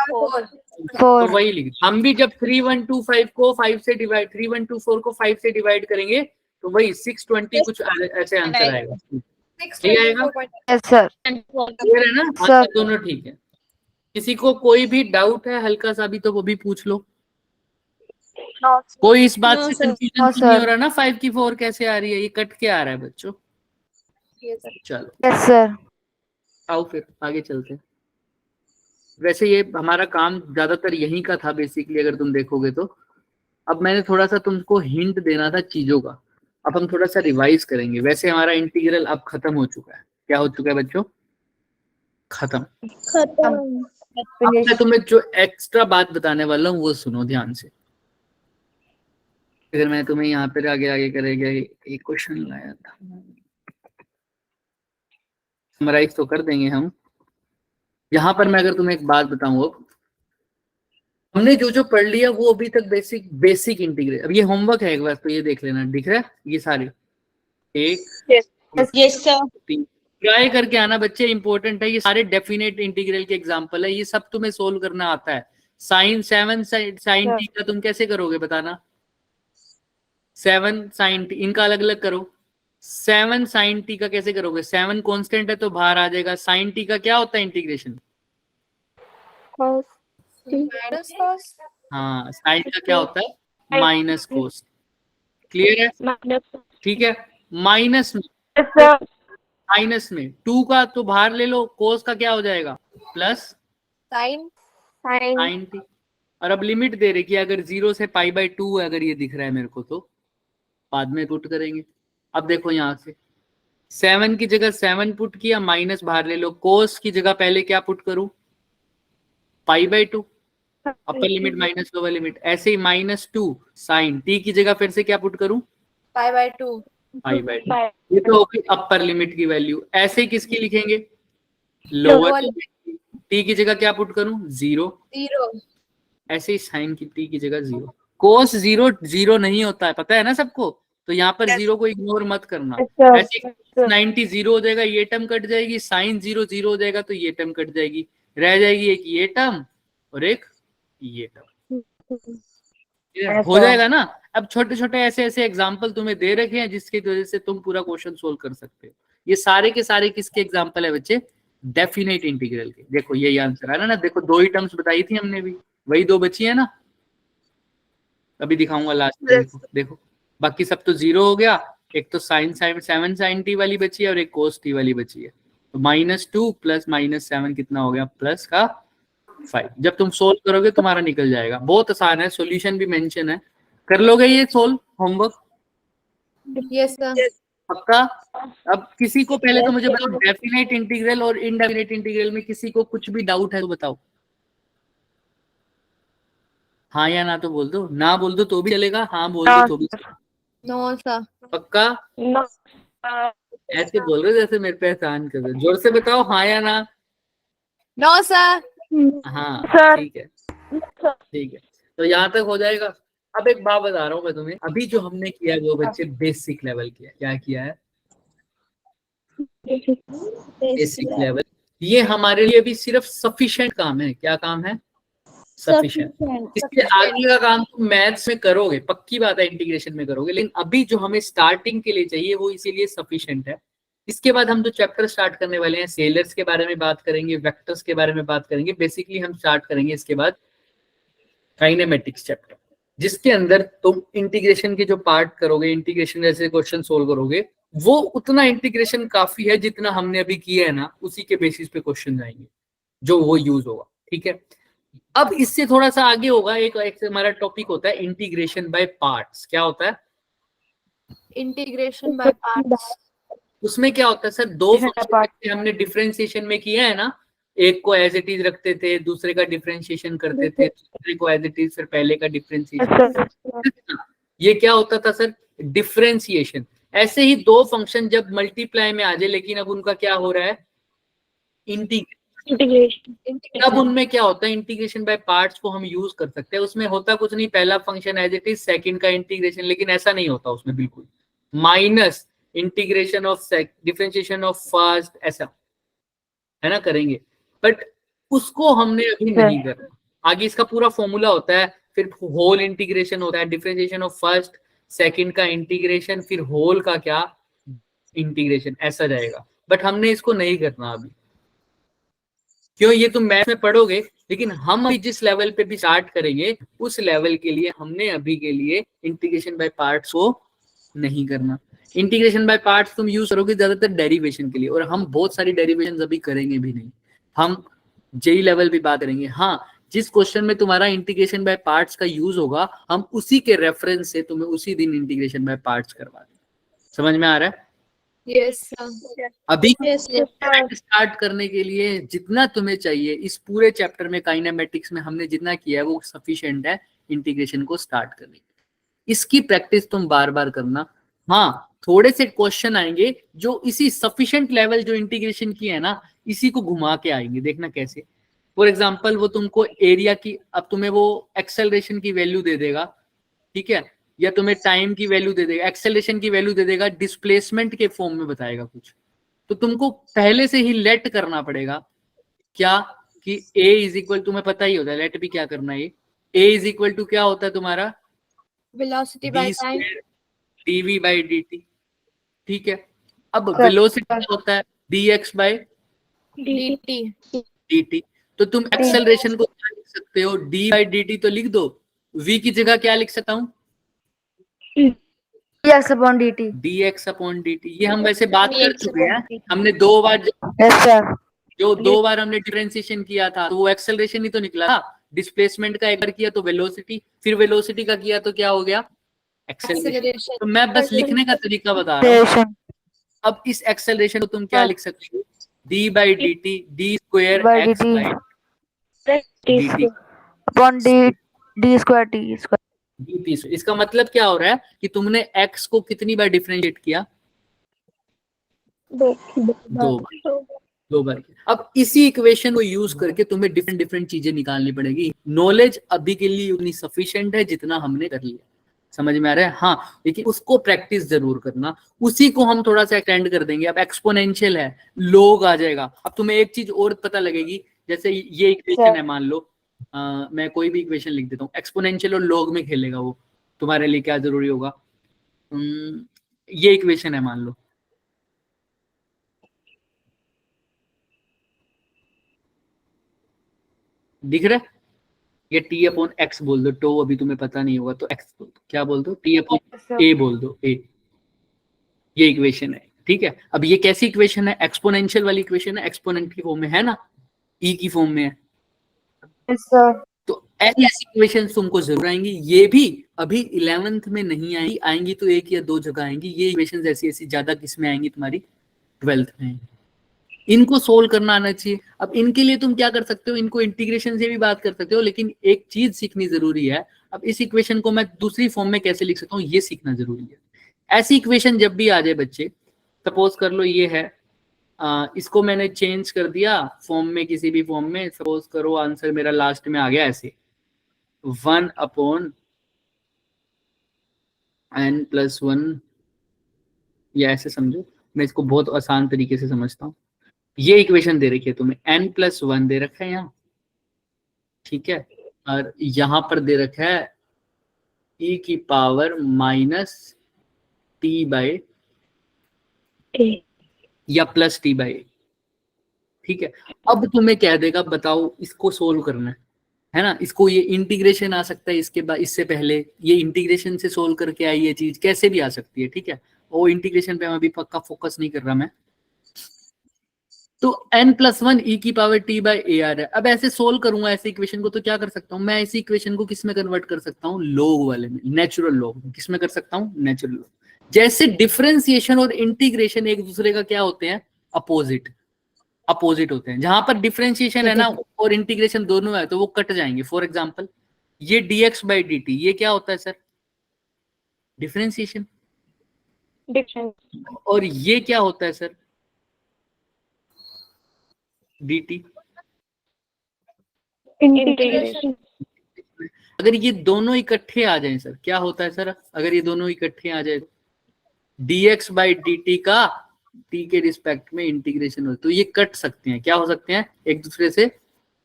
4
तो वही लिख। हम भी जब 3125 को 5 से डिवाइड 3124 को 5 से डिवाइड करेंगे तो वही 620 कुछ ऐसे आंसर आएगा, ठीक आएगा?
यस सर
क्लियर है ना? आंसर दोनों ठीक है। किसी को कोई भी डाउट है हल्का सा भी तो वो भी पूछ लो। कोई इस बात से कंफ्यूजन तो नहीं हो रहा ना 5 की 4 कैसे आ रही है? ये कट के आ रहा है बच्चों? चलो
यस सर
आओ फिर आगे चलते हैं। वैसे ये हमारा काम ज्यादातर यहीं का था बेसिकली, अगर तुम देखोगे तो। अब मैंने थोड़ा सा तुमको हिंट देना था चीजों का, अब हम थोड़ा सा रिवाइज करेंगे। वैसे हमारा इंटीग्रल अब खत्म हो चुका है। क्या हो चुका है बच्चों? खत्म। अब मैं तुम्हें जो एक्स्ट्रा बात बताने वाला हूँ वो सुनो ध्यान से। अगर मैं तुम्हें यहाँ पर आगे आगे करेगा एक क्वेश्चन लाया था, समराइज तो कर देंगे हम। यहाँ पर मैं अगर तुम्हें एक बात बताऊं, अब हमने जो जो पढ़ लिया वो अभी तक बेसिक इंटीग्रल। अब ये होमवर्क है एक बार, तो ये देख लेना, दिख रहा है ये सारे? 1
यस सर
3 ट्राई करके आना बच्चे, इंपॉर्टेंट है। ये सारे डेफिनेट इंटीग्रल के एग्जांपल है, ये सब तुम्हें सोल्व करना आता है। साइन 7 साइन टी का तुम कैसे करोगे बताना? 7 साइन टी, इनका अलग अलग करो। 7 साइन टी का कैसे करोगे? 7 कांस्टेंट है तो बाहर आ जाएगा। साइन टी का क्या होता है इंटीग्रेशन? हाँ, साइन का क्या होता है? Minus cos. क्लियर है? ठीक है। माइनस में 2 का तो बाहर ले लो, कोस का क्या हो जाएगा? Plus sign T. और अब लिमिट दे रही कि अगर 0 से π/2 है, अगर ये दिख रहा है मेरे को तो बाद में पुट करेंगे। अब देखो यहाँ से 7 की जगह 7 पुट किया, माइनस बाहर ले लो, कोस की जगह पहले क्या पुट करूं? π/2, upper limit minus lower limit. ऐसे ही -2 साइन टी की जगह फिर से क्या पुट करूं? π/2। ये तो होगी अपर लिमिट की वैल्यू। ऐसे ही किसकी लिखेंगे? Lower limit. टी की जगह क्या पुट करूं? 0। ऐसे ही साइन की टी की जगह 0। कोस 0 0 नहीं होता है, पता है ना सबको? तो यहाँ पर 0 को इग्नोर मत करना। ऐसे 90 0 हो जाएगा, ये टर्म कट जाएगी, साइन 0 0 हो जाएगा तो ये टर्म कट जाएगी, रह जाएगी एक ये टर्म और एक ये टर्म। हो जाएगा ना। अब छोटे छोटे ऐसे ऐसे एग्जाम्पल तुम्हें दे रखे हैं जिसकी वजह से तुम पूरा क्वेश्चन सोल्व कर सकते हो। ये सारे के सारे किसके एग्जाम्पल है बच्चे? डेफिनेट इंटीग्रल के। देखो यही आंसर आ रहा है ना, देखो 2 ही टर्म्स बताई थी हमने भी, वही 2 बची है ना, अभी दिखाऊंगा लास्ट में। देखो देखो बाकी सब तो 0 हो गया, एक तो साइन 7 साइन टी वाली बची है और एक कोस टी वाली बची है। तो -2 प्लस -7 कितना हो गया? प्लस का 5। जब तुम सोल्व करोगे तुम्हारा निकल जाएगा, बहुत आसान है, सॉल्यूशन भी मेंशन है। कर लोगे ये सोल्व होमवर्क?
Yes, sir.
पक्का? अब किसी को पहले तो मुझे बताओ, डेफिनेट इंटीग्रल और इनडेफिनेट इंटीग्रल में किसी को कुछ भी डाउट है तो बताओ, हाँ या ना तो बोल दो, ना बोल दो तो भी चलेगा, हाँ बोल दो तो भी चलेगा।
No, sir.
पक्का? ऐसे बोल रहे जैसे मेरे पे एहसान कर रहे, जोर से बताओ हाँ या ना।
No, sir.
हाँ ठीक है ठीक है, तो यहाँ तक हो जाएगा। अब एक बात बता रहा हूँ मैं तुम्हें, अभी जो हमने किया है वो बच्चे बेसिक लेवल किया। क्या किया है? Basic level. ये हमारे लिए भी सिर्फ सफिशिएंट काम है। क्या काम है? सफिशिएंट। इसके आगे का काम तुम मैथ्स में करोगे, पक्की बात है, इंटीग्रेशन में करोगे, लेकिन अभी जो हमें स्टार्टिंग के लिए चाहिए वो इसीलिए सफिशिएंट है। इसके बाद हम जो चैप्टर स्टार्ट करने वाले हैं, सेलर्स के बारे में बात करेंगे, वेक्टर्स के बारे में बात करेंगे। बेसिकली हम स्टार्ट करेंगे इसके बाद काइनेमेटिक्स चैप्टर, जिसके अंदर तुम इंटीग्रेशन के जो पार्ट करोगे, इंटीग्रेशन जैसे क्वेश्चन सोल्व करोगे, वो उतना इंटीग्रेशन काफी है जितना हमने अभी किया है ना, उसी के बेसिस पे क्वेश्चन आएंगे जो वो यूज होगा। ठीक है, अब इससे थोड़ा सा आगे होगा, एक हमारा टॉपिक होता है इंटीग्रेशन बाय पार्ट्स। क्या होता है?
Integration by parts.
उसमें क्या होता है सर, 2 फंक्शन हमने डिफरेंशिएशन में किया है ना, एक को एज इट इज रखते थे, दूसरे का डिफरेंशिएशन करते थे, दूसरे को एज इट इज, फिर पहले का डिफरेंशिएशन। ये क्या होता था सर? डिफरेंशिएशन। ऐसे ही 2 फंक्शन जब मल्टीप्लाई में आ जाए, लेकिन अब उनका क्या हो रहा है? इंटीग्रेशन। तब उनमें क्या होता है? इंटीग्रेशन बाय पार्ट्स को हम यूज कर सकते हैं। उसमें होता कुछ नहीं, पहला function as it is, second का इंटीग्रेशन, लेकिन ऐसा नहीं होता उसमें बिल्कुल। Minus integration of differentiation of first, ऐसा है ना, करेंगे, बट उसको हमने अभी नहीं करना। आगे इसका पूरा फॉर्मूला होता है, फिर होल इंटीग्रेशन होता है, डिफरेंशिएशन ऑफ फर्स्ट, सेकंड का इंटीग्रेशन, फिर होल का क्या इंटीग्रेशन, ऐसा जाएगा। बट हमने इसको नहीं करना अभी, क्यों? ये तुम मैथ में पढ़ोगे, लेकिन हम अभी जिस लेवल पे भी स्टार्ट करेंगे उस लेवल के लिए हमने अभी के लिए इंटीग्रेशन बाय पार्ट्स को नहीं करना। इंटीग्रेशन बाय पार्ट्स तुम यूज करोगे ज्यादातर डेरिवेशन के लिए, और हम बहुत सारी डेरिवेशन अभी करेंगे भी नहीं, हम जेई लेवल भी बात करेंगे। हाँ, जिस क्वेश्चन में तुम्हारा इंटीग्रेशन बाय पार्ट्स का यूज होगा, हम उसी के रेफरेंस से तुम्हें उसी दिन इंटीग्रेशन बाय पार्ट्स करवा देंगे। समझ में आ रहा है?
Yes, sir.
अभी
Yes, yes, sir.
स्टार्ट करने के लिए जितना तुम्हें चाहिए इस पूरे चैप्टर में, काइनेमेटिक्स में हमने जितना किया है वो सफिशिएंट है इंटीग्रेशन को स्टार्ट करने के। इसकी प्रैक्टिस तुम बार बार करना। हाँ, थोड़े से क्वेश्चन आएंगे जो इसी सफिशिएंट लेवल जो इंटीग्रेशन की है ना, इसी को घुमा के आएंगे। देखना कैसे। फॉर एग्जाम्पल, वो तुमको एरिया की, अब तुम्हें वो एक्सेलरेशन की वैल्यू दे देगा, ठीक है, या तुम्हें टाइम की वैल्यू दे देगा, एक्सेलरेशन की वैल्यू दे देगा, डिस्प्लेसमेंट के फॉर्म में बताएगा कुछ, तो तुमको पहले से ही लेट करना पड़ेगा। क्या? कि a इज इक्वल, तुम्हें पता ही होता है लेट भी क्या करना है। a इज इक्वल टू क्या होता है तुम्हारा?
Velocity by time.
dv by dt। ठीक है, अब वेलोसिटी क्या होता है? dx by
dt.
dt। तो तुम एक्सेलरेशन को क्या लिख सकते हो? d बाई dt तो लिख दो, v की जगह क्या लिख सकता हूँ?
dx upon dt।
dx upon dt। ये हम वैसे बात कर चुके हैं, हमने 2 बार
Yes, sir.
जो 2 बार हमने डिफरेंशिएशन किया था तो वो एक्सेलरेशन ही तो निकला था। डिस्प्लेसमेंट का एक बार किया तो वेलोसिटी, फिर वेलोसिटी का किया तो क्या हो गया? एक्सेलरेशन।
Acceleration.
तो मैं बस लिखने का तरीका बता रहा हूँ।
Acceleration
अब इस एक्सेलरेशन को तुम क्या लिख सकते हो? d by dt, d square
by
x
dt
by dt
upon d square t square।
dt। इसका मतलब क्या हो रहा है कि तुमने x को कितनी बार डिफरेंशिएट किया? 2 बार। अब इसी इक्वेशन को यूज करके तुम्हें डिफरेंट चीजें निकालनी पड़ेगी। नॉलेज अभी के लिए उतनी सफिशिएंट है जितना हमने कर लिया। समझ में आ रहा है? हाँ, लेकिन उसको प्रैक्टिस जरूर करना, उसी को हम थोड़ा सा एक्सटेंड कर देंगे। अब एक्सपोनेंशियल है, लोग आ जाएगा। अब तुम्हें एक चीज और पता लगेगी, जैसे ये इक्वेशन है, मान लो मैं कोई भी इक्वेशन लिख देता हूँ, एक्सपोनेंशियल और लोग में खेलेगा वो, तुम्हारे लिए क्या जरूरी होगा? ये इक्वेशन है मान लो, दिख रहा है? ये टी अपॉन एक्स बोल दो, तो अभी तुम्हें पता नहीं होगा तो एक्स बोल दो, क्या बोल दो? टी अपॉन ए बोल दो, ए। ये इक्वेशन है, ठीक है। अब ये कैसी इक्वेशन है? एक्सपोनेंशियल वाली इक्वेशन है, एक्सपोनेंट की फॉर्म में है ना, ई की फॉर्म में है। तो ऐसी इक्वेशन तुमको जरूर आएंगी, ये भी अभी 11th में नहीं आएंगी, आएंगी तो एक या दो जगह आएंगी। ये इक्वेशन ऐसी ऐसी ज्यादा किसमें आएंगी? तुम्हारी 12th में। इनको सोल्व करना आना चाहिए। अब इनके लिए तुम क्या कर सकते हो? इनको इंटीग्रेशन से भी बात कर सकते हो, लेकिन एक चीज सीखनी जरूरी है। अब इस इक्वेशन को मैं दूसरी फॉर्म में कैसे लिख सकता हूँ, ये सीखना जरूरी है। ऐसी इक्वेशन जब भी आ जाए बच्चे, सपोज कर लो ये है, इसको मैंने चेंज कर दिया फॉर्म में, किसी भी फॉर्म में, सपोज करो आंसर मेरा लास्ट में आ गया ऐसे 1 अपॉन n+1, या ऐसे समझो, मैं इसको बहुत आसान तरीके से समझता हूँ। ये इक्वेशन दे रखी है तुम्हें, n+1 दे रखा है यहाँ, ठीक है, और यहां पर दे रखा है e की पावर -t/a या +t/a, ठीक है। अब तुम्हें कह देगा बताओ इसको सोल्व करना है ना, इसको ये इंटीग्रेशन आ सकता है, इसके बाद इससे पहले ये इंटीग्रेशन से सोल्व करके आई ये चीज कैसे भी आ सकती है, ठीक है। वो इंटीग्रेशन पे मैं अभी पक्का फोकस नहीं कर रहा मैं। तो n+1 e की पावर t/a आ रहा है। अब ऐसे सोल्व करूंगा ऐसे इक्वेशन को, तो क्या कर सकता हूं मैं? ऐसी इक्वेशन को किस में कन्वर्ट कर सकता हूं? लोग वाले में, नेचुरल लोग में। किस में कर सकता हूं? नेचुरल लोग। जैसे डिफरेंशिएशन और इंटीग्रेशन एक दूसरे का क्या होते हैं? अपोजिट, अपोजिट होते हैं। जहां पर डिफरेंशिएशन है ना और इंटीग्रेशन दोनों है तो वो कट जाएंगे। फॉर एग्जाम्पल ये dx/dt, ये क्या होता है सर? डिफरेंशिएशन। और ये क्या होता है सर? dt।
इंटीग्रेशन।
अगर ये दोनों इकट्ठे आ जाएं सर, क्या होता है सर? अगर ये दोनों इकट्ठे आ जाए, dx/dt का t के रिस्पेक्ट में इंटीग्रेशन हो, तो ये कट सकते हैं। क्या हो सकते हैं? एक दूसरे से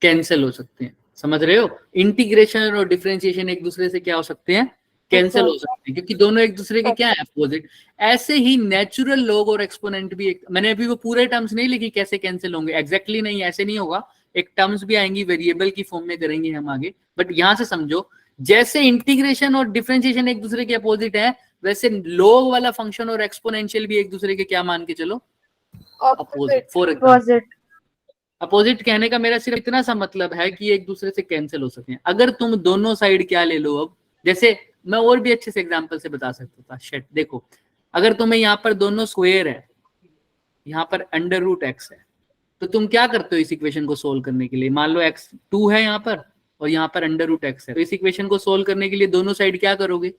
कैंसिल हो सकते हैं। समझ रहे हो? इंटीग्रेशन और डिफरेंशिएशन एक दूसरे से क्या हो सकते हैं? कैंसिल हो सकते हैं, क्योंकि दोनों एक दूसरे के क्या है? अपोजिट। ऐसे ही नेचुरल लोग और एक्सपोनेंट भी मैंने अभी वो पूरे टर्म्स नहीं लिखी कैसे कैंसिल होंगे, एग्जैक्टली नहीं, ऐसे नहीं होगा। एक टर्म्स भी आएंगी, वेरिएबल की फॉर्म में करेंगे हम आगे, बट यहां से समझो, जैसे इंटीग्रेशन और डिफरेंशिएशन एक दूसरे के अपोजिट है, वैसे लोग वाला फंक्शन और एक्सपोनेंशियल भी एक दूसरे के क्या मान के चलो? अपोजिट। फॉर एग्जाम्पल अपोजिट कहने का मेरा सिर्फ इतना सा मतलब है कि एक दूसरे से कैंसिल हो सकते हैं। अगर तुम दोनों साइड क्या ले लो, अब जैसे मैं और भी अच्छे से एग्जांपल से बता सकता था। शेट देखो, अगर तुम्हें यहाँ पर दोनों स्क्वायर है, यहाँ पर √x है, तो तुम क्या करते हो इस इक्वेशन को सोल्व करने के लिए? मान लो x2 है यहाँ पर और यहाँ पर √x है, तो इस इक्वेशन को सोल्व करने के लिए दोनों साइड क्या करोगे?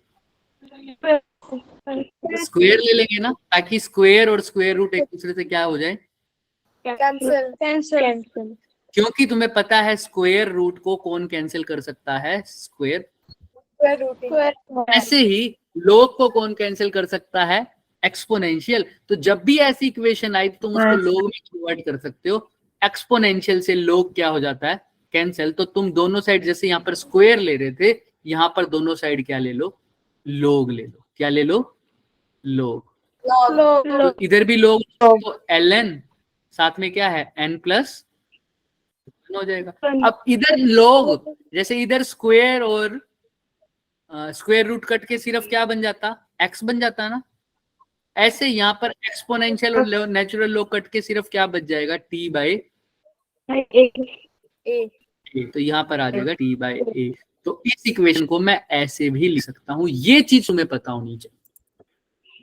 स्क्वायर ले लेंगे ना, ताकि स्क्वायर और स्क्वायर रूट एक दूसरे से क्या हो जाए?
कैंसिल।
क्योंकि तुम्हें पता है स्क्वायर रूट को कौन कैंसिल कर सकता है? स्क्वायर। ऐसे ही लोग को कौन कैंसिल कर सकता है? एक्सपोनेंशियल। तो जब भी ऐसी इक्वेशन आई तुम उसको लोग में कन्वर्ट कर सकते हो। एक्सपोनेंशियल से लोग क्या हो जाता है? कैंसिल। तो तुम दोनों साइड, जैसे यहाँ पर स्क्वायर ले रहे थे, यहाँ पर दोनों साइड क्या ले लो? लोग ले लो। क्या ले लो? लोग। तो इधर भी लोग, तो ln साथ में क्या है? n+ हो जाएगा। अब इधर लोग, जैसे इधर स्क्वायर और स्क्वायर रूट कट के सिर्फ क्या बन जाता? x बन जाता ना। ऐसे यहाँ पर एक्सपोनेंशियल और नेचुरल लोग कट के सिर्फ क्या बच जाएगा? t/a। तो यहाँ पर आ जाएगा t/a। तो इस इक्वेशन को मैं ऐसे भी लिख सकता हूँ। ये चीज तुम्हें पता होनी चाहिए।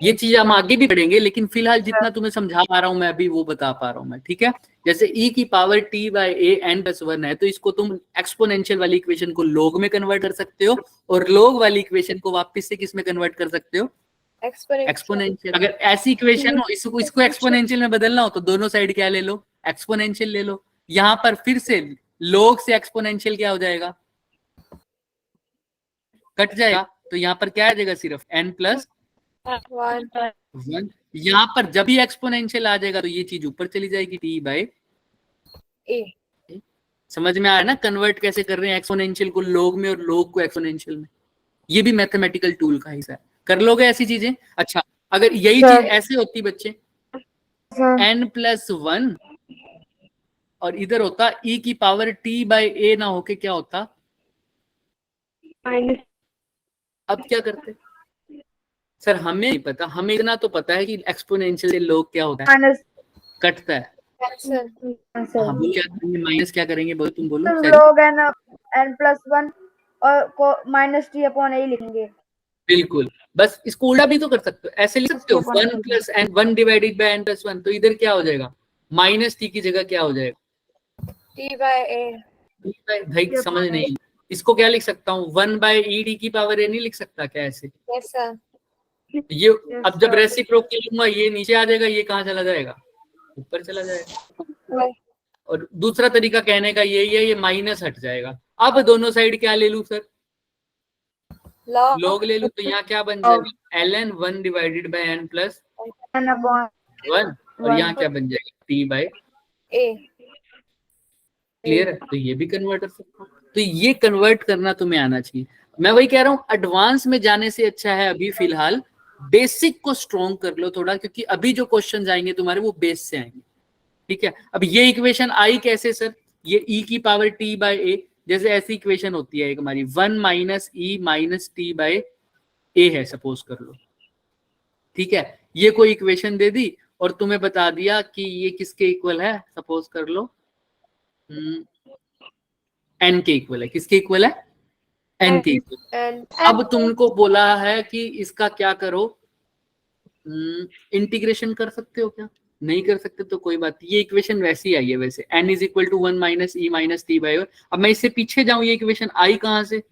ये चीज हम आगे भी पढ़ेंगे, लेकिन फिलहाल जितना तुम्हें समझा पा रहा हूं मैं अभी वो बता पा रहा हूं मैं, ठीक है। जैसे e की पावर t/a n+1 है, तो इसको तुम एक्सपोनेंशियल वाली इक्वेशन को लोग में कन्वर्ट कर सकते हो, और लोग वाली इक्वेशन को वापस से किस में कन्वर्ट कर सकते हो? एक्सपोनेंशियल। अगर ऐसी इक्वेशन हो, इसको एक्सपोनेंशियल में बदलना हो तो दोनों साइड क्या ले लो? एक्सपोनेंशियल ले लो। यहाँ पर फिर से लोग से एक्सपोनेंशियल क्या हो जाएगा? कट जाएगा। तो यहाँ पर क्या आ जाएगा, सिर्फ n प्लस
1
1। यहाँ पर जब भी एक्सपोनेंशियल आ जाएगा तो ये चीज ऊपर चली जाएगी, t बाय
a।
समझ में आया ना कन्वर्ट कैसे कर रहे हैं एक्सपोनेंशियल को लोग में और लोग को एक्सपोनेंशियल में। ये भी मैथमेटिकल टूल का हिस्सा है। कर लोगे ऐसी चीजें? अच्छा, अगर यही
सर।
चीज ऐसे होती बच्चे,
सर
n प्लस 1 और इधर होता e की पावर t बाय a ना होके क्या होता, अब क्या करते? सर हमें नहीं पता, हमें इतना तो पता है कि एक्सपोनेंशियल से लोग क्या होता है,
माइनस
कटता है।
सर
हाँ, वो क्या करेंगे, माइनस क्या करेंगे, बोलो तुम बोलो।
लोग n प्लस 1 और को माइनस t अपॉन a लिखेंगे।
बिल्कुल, बस इसको उल्टा भी तो कर सकते हो, ऐसे लिख सकते हो 1 plus n, 1 divided by n plus 1, तो इधर क्या हो जाएगा, माइनस t की जगह क्या हो जाएगा,
t by a।
भाई समझ नहीं, इसको क्या लिख सकता हूँ, 1 बाय e d की पावर a नहीं लिख सकता क्या ऐसे?
yes sir।
ये अब जब रेसिप्रोकल लूंगा ये नीचे आ जाएगा, ये कहाँ चला जाएगा, ऊपर चला जाएगा। और दूसरा तरीका कहने का यही है, ये माइनस हट जाएगा। अब दोनों साइड क्या ले लूं सर, लॉग ले लूं, तो यहाँ क्या बन जाएगा, ln 1 divided by n plus
n upon
1, और यहाँ क्या बन जाएगा, t बाय
a।
क्लियर है? तो ये भी कन्वर्ट कर सकता हूँ। तो ये कन्वर्ट करना तुम्हें आना चाहिए। मैं वही कह रहा हूँ, एडवांस में जाने से अच्छा है अभी फिलहाल बेसिक को स्ट्रॉन्ग कर लो थोड़ा, क्योंकि अभी जो क्वेश्चन आएंगे तुम्हारे वो बेस से आएंगे। ठीक है, अब ये इक्वेशन आई कैसे सर, ये e की पावर t बाय a, जैसे ऐसी इक्वेशन होती है एक हमारी 1 minus e minus t by a है, सपोज कर लो। ठीक है, ये कोई इक्वेशन दे दी और तुम्हें बता दिया कि ये किसके इक्वल है, सपोज कर लो n के इक्वल है। किसके इक्वल है, n के इक्वल। अब तुमको बोला है कि इसका क्या करो, इंटीग्रेशन कर सकते हो क्या, नहीं कर सकते तो कोई बात, ये इक्वेशन वैसी आई है वैसे, n is equal to 1 minus e minus T by. अब मैं इससे पीछे जाऊं, ये इक्वेशन आई कहां से,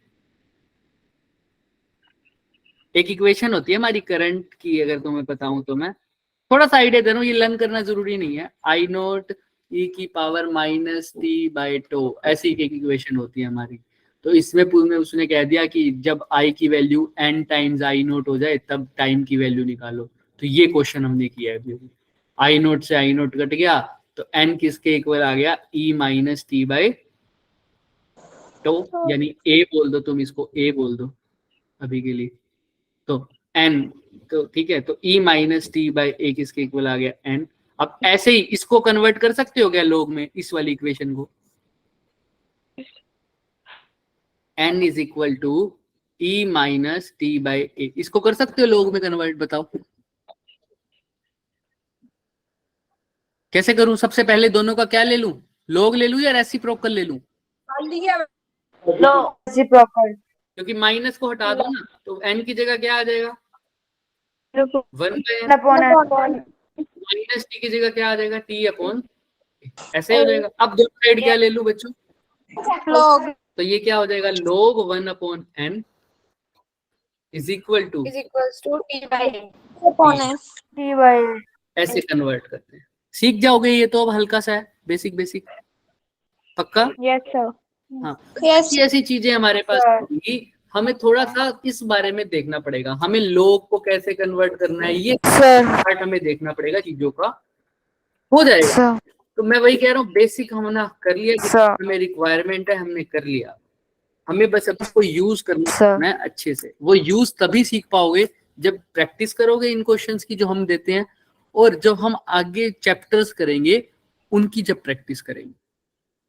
एक इक्वेशन होती है हमारी करंट की, अगर तुम्हें बताऊं तो मैं थोड़ा सा आइडिया दे रहा हूँ, ये लर्न करना जरूरी नहीं है। आई नोट ई की पावर माइनस टी बाई टो, ऐसी एक इक्वेशन होती है हमारी। तो इसमें उसने कह दिया कि जब आई की value n times I note हो जाए तब टाइम की वैल्यू निकालो। तो ये क्वेश्चन हमने किया है अभी, आई नोट से आई नोट कट गया तो n किसके इक्वल आ गया, e माइनस टी बाई टो, यानी a बोल दो तुम, इसको a बोल दो अभी के लिए। तो n, तो ठीक है, तो e माइनस टी बाई ए किसके इक्वल आ गया, n। अब ऐसे ही इसको कन्वर्ट कर सकते हो क्या लोग में, इस वाली इक्वेशन को, n is equal to e minus T by A, इसको कर सकते हो लोग में कन्वर्ट, बताओ कैसे करूं? सबसे पहले दोनों का क्या ले लूं, लोग ले लूं या रेसिप्रोकल ले लूं?
रेसिप्रोकल,
क्योंकि माइनस को हटा दो ना, तो n की जगह क्या आ जाएगा, 1
अपॉन
माइनस टी की जगह क्या आ जाएगा, t अपॉन, ऐसे हो जाएगा। अब दोनों साइड क्या ले लूं बच्चों,
log
तो ये क्या हो जाएगा, log 1 upon n is equal to
is equals to t by a।
t by,
ऐसे कन्वर्ट करते हैं। सीख जाओगे ये तो, अब हल्का सा है, बेसिक बेसिक, पक्का?
यस सर,
हाँ, ऐसी चीजें हमारे पास होंगी, हमें थोड़ा सा इस बारे में देखना पड़ेगा, हमें लोग को कैसे कन्वर्ट करना है, ये पार्ट हमें देखना पड़ेगा, चीजों का हो जाएगा।
सर
तो मैं वही कह रहा हूँ, बेसिक हमने कर लिया,
सर,
हमें रिक्वायरमेंट है हमने कर लिया, हमें बस अब उसको यूज करना
सर
है अच्छे से। वो यूज तभी सीख पाओगे जब प्रैक्टिस करोगे इन क्वेश्चंस की जो हम देते हैं, और जब हम आगे चैप्टर्स करेंगे उनकी जब प्रैक्टिस करेंगे।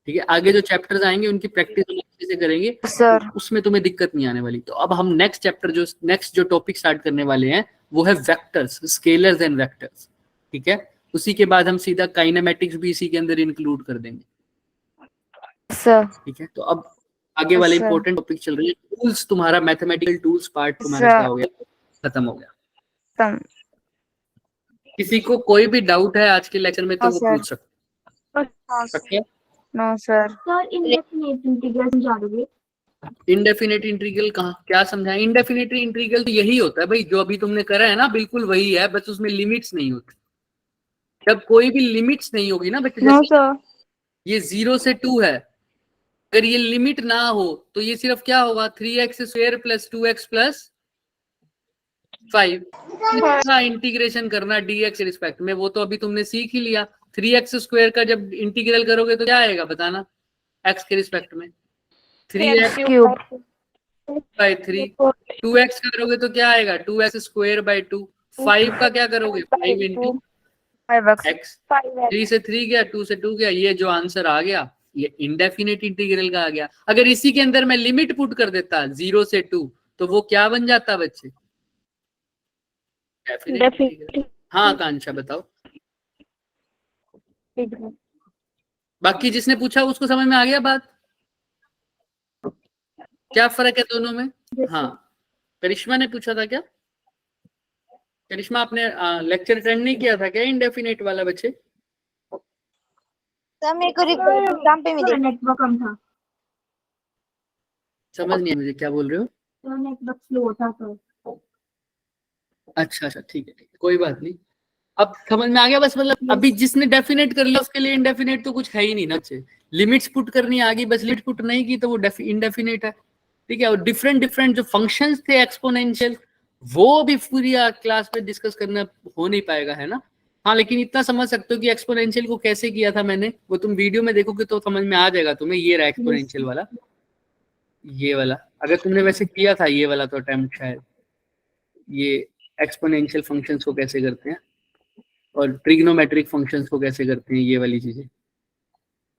ठीक है, आगे जो चैप्टर्स आएंगे उनकी प्रैक्टिस हम अच्छे से करेंगे,
सर
उसमें तुम्हें दिक्कत नहीं आने वाली। तो अब हम नेक्स्ट चैप्टर नेक्स्ट जो टॉपिक स्टार्ट करने वाले हैं वो है वेक्टर्स, स्केलर्स एंड वेक्टर्स। ठीक है, उसी के बाद हम सीधा काइनेमेटिक्स भी इसी के अंदर इंक्लूड कर देंगे।
सर।
ठीक है, तो अब आगे वाले
अच्छा।
इंपॉर्टेंट टॉपिक चल रहे हैं, टूल्स, तुम्हारा मैथमेटिकल टूल्स पार्ट तुम्हारा क्या हो गया, खत्म हो गया।
तम
किसी को कोई भी डाउट है आज के लेक्चर में तो वो
सर।
पूछ सकते हैं।
No sir.
Sir indefinite integral समझाओगे?
इंडेफिनेट इंटीग्रल कहाँ, क्या समझाएं? इंडेफिनेट इंटीग्रल तो यही होता है भाई, जो अभी तुमने करा है ना, बिल्कुल वही है, बस उसमें लिमिट्स नहीं होती। जब कोई भी लिमिट्स नहीं होगी ना बच्चे,
नो
जैसे
सर।
ये 0 से 2 है, अगर ये लिमिट ना हो तो ये सिर्फ क्या होगा, 3x² + 2x + 5 इसका इंटीग्रेशन करना dx के रिस्पेक्ट में, वो तो अभी तुमने सीख ही लिया। 3x स्क्वायर का जब इंटीग्रल करोगे तो क्या आएगा बताना, x के रिस्पेक्ट में 3x
क्यूब
बाई 3, 2x करोगे तो क्या आएगा 2x स्क्वायर बाई 2, 5 का क्या करोगे 5 इंटू
5x
x, 3 से 3 गया, 2 से 2 गया, ये जो आंसर आ गया ये इंडेफिनेट इंटीग्रल का आ गया। अगर इसी के अंदर मैं लिमिट पुट कर देता 0 से 2 तो वो क्या बन जाता बच्चे, डेफिनेट इंटीग्रल। हाँ आकांक्षा बताओ, बाकी जिसने पूछा उसको समझ में आ गया बात, क्या फर्क है दोनों में? हाँ करिश्मा ने पूछा था क्या, करिश्मा आपने लेक्चर अटेंड नहीं किया था क्या इंडेफिनेट वाला बच्चे?
सर मेरे को एग्जाम पे मिले।
नेटवर्क कम था,
समझ नहीं है मुझे क्या बोल रहे हो।
तो नेटवर्क स्लो था तो।
अच्छा ठीक है कोई बात नहीं, अब समझ में आ गया बस, मतलब अभी जिसने डेफिनेट कर लिया उसके लिए इंडेफिनेट तो कुछ है ही नहीं ना बच्चे, लिमिट्स पुट करनी आ गई बस, लिमिट पुट नहीं की तो वो इंडेफिनेट है, ठीक है। और डिफरेंट डिफरेंट जो फंक्शंस थे एक्सपोनेंशियल वो भी पूरी क्लास में डिस्कस करना हो नहीं पाएगा, है ना। हाँ लेकिन इतना समझ सकते हो कि एक्सपोनेंशियल को कैसे किया था मैंने, वो तुम वीडियो में देखोगे तो समझ में आ जाएगा तुम्हें। ये रहा एक्सपोनेंशियल वाला, ये वाला अगर तुमने वैसे किया था ये वाला तो अटेम्प्ट शायद, ये एक्सपोनेंशियल फंक्शंस को कैसे करते हैं और ट्रिग्नोमेट्रिक फंक्शंस को कैसे करते हैं, ये वाली चीजें।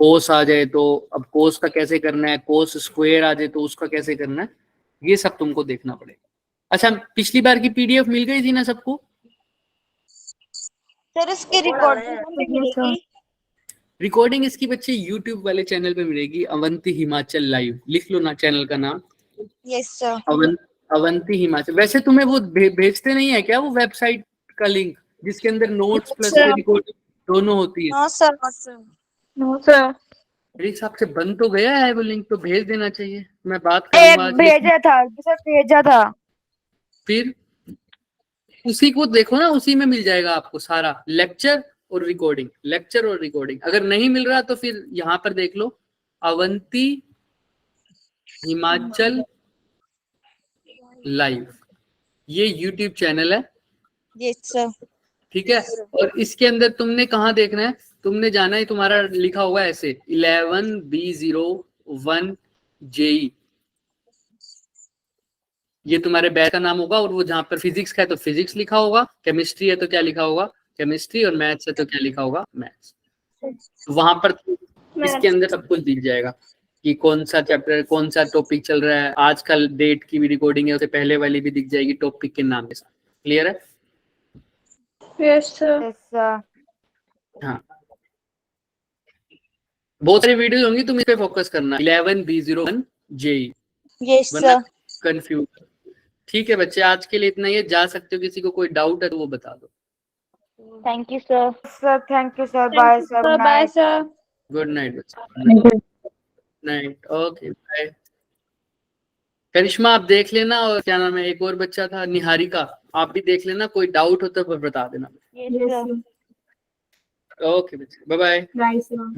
कोस आ जाए तो अब कोस का कैसे करना है, कोस स्क्वायर आ जाए तो उसका कैसे करना है, ये सब तुमको देखना पड़ेगा। अच्छा पिछली बार की पीडीएफ मिल गई थी ना सबको?
सर उसकी रिकॉर्डिंग
रिकॉर्डिंग इसकी बच्चे यूट्यूब वाले चैनल पे मिलेगी, अवंती हिमाचल लाइव, लिख लो ना चैनल का नाम।
Yes sir.
अवंती हिमाचल। वैसे तुम्हें वो भेजते नहीं है क्या वो वेबसाइट का लिंक जिसके अंदर नोट्स प्लस रिकॉर्डिंग दोनों होती है?
No sir.
नो सर,
मेरे हिसाब से बंद तो गया है वो लिंक, तो भेज देना चाहिए, मैं बात
एक
करूंगा आज।
भेजा था सर, भेजा था।
फिर उसी को देखो ना, उसी में मिल जाएगा आपको सारा लेक्चर और रिकॉर्डिंग, लेक्चर और रिकॉर्डिंग। अगर नहीं मिल रहा तो फिर यहाँ पर देख लो, अवंती हिमाचल लाइव, ये यूट्यूब चैनल है,
यस सर।
ठीक है। और इसके अंदर तुमने कहाँ देखना है, तुमने जाना है, तुम्हारा लिखा होगा ऐसे 11B01 JE, ये तुम्हारे बैच का नाम होगा। और वो जहाँ पर फिजिक्स का है तो फिजिक्स लिखा होगा, केमिस्ट्री है तो क्या लिखा होगा केमिस्ट्री, और मैथ्स है तो क्या लिखा होगा मैथ्स। वहां पर इसके अंदर सब कुछ दिख जाएगा कि कौन सा चैप्टर कौन सा टॉपिक चल रहा है, आज कल डेट की भी रिकॉर्डिंग है, उससे पहले वाली भी दिख जाएगी टॉपिक के नाम के साथ। क्लियर है?
Yes sir.
Yes sir.
हाँ बहुत सारी वीडियोस होंगी, तुम इस पे फोकस करना। 11B01 JE,
yes sir.
Confuse. ठीक है बच्चे, आज के लिए इतना ही है, जा सकते हो, किसी को कोई डाउट है तो वो बता दो।
Thank you sir.
Sir thank you sir, bye sir,
bye sir.
Good night बच्चे, नाइट, ओके बाय। करिश्मा आप देख लेना, और क्या नाम है एक और बच्चा था निहारिका, आप भी देख लेना, कोई डाउट हो तो बता देना।
Yes sir.
ओके बच्चे, बाय बाय।
Right sir.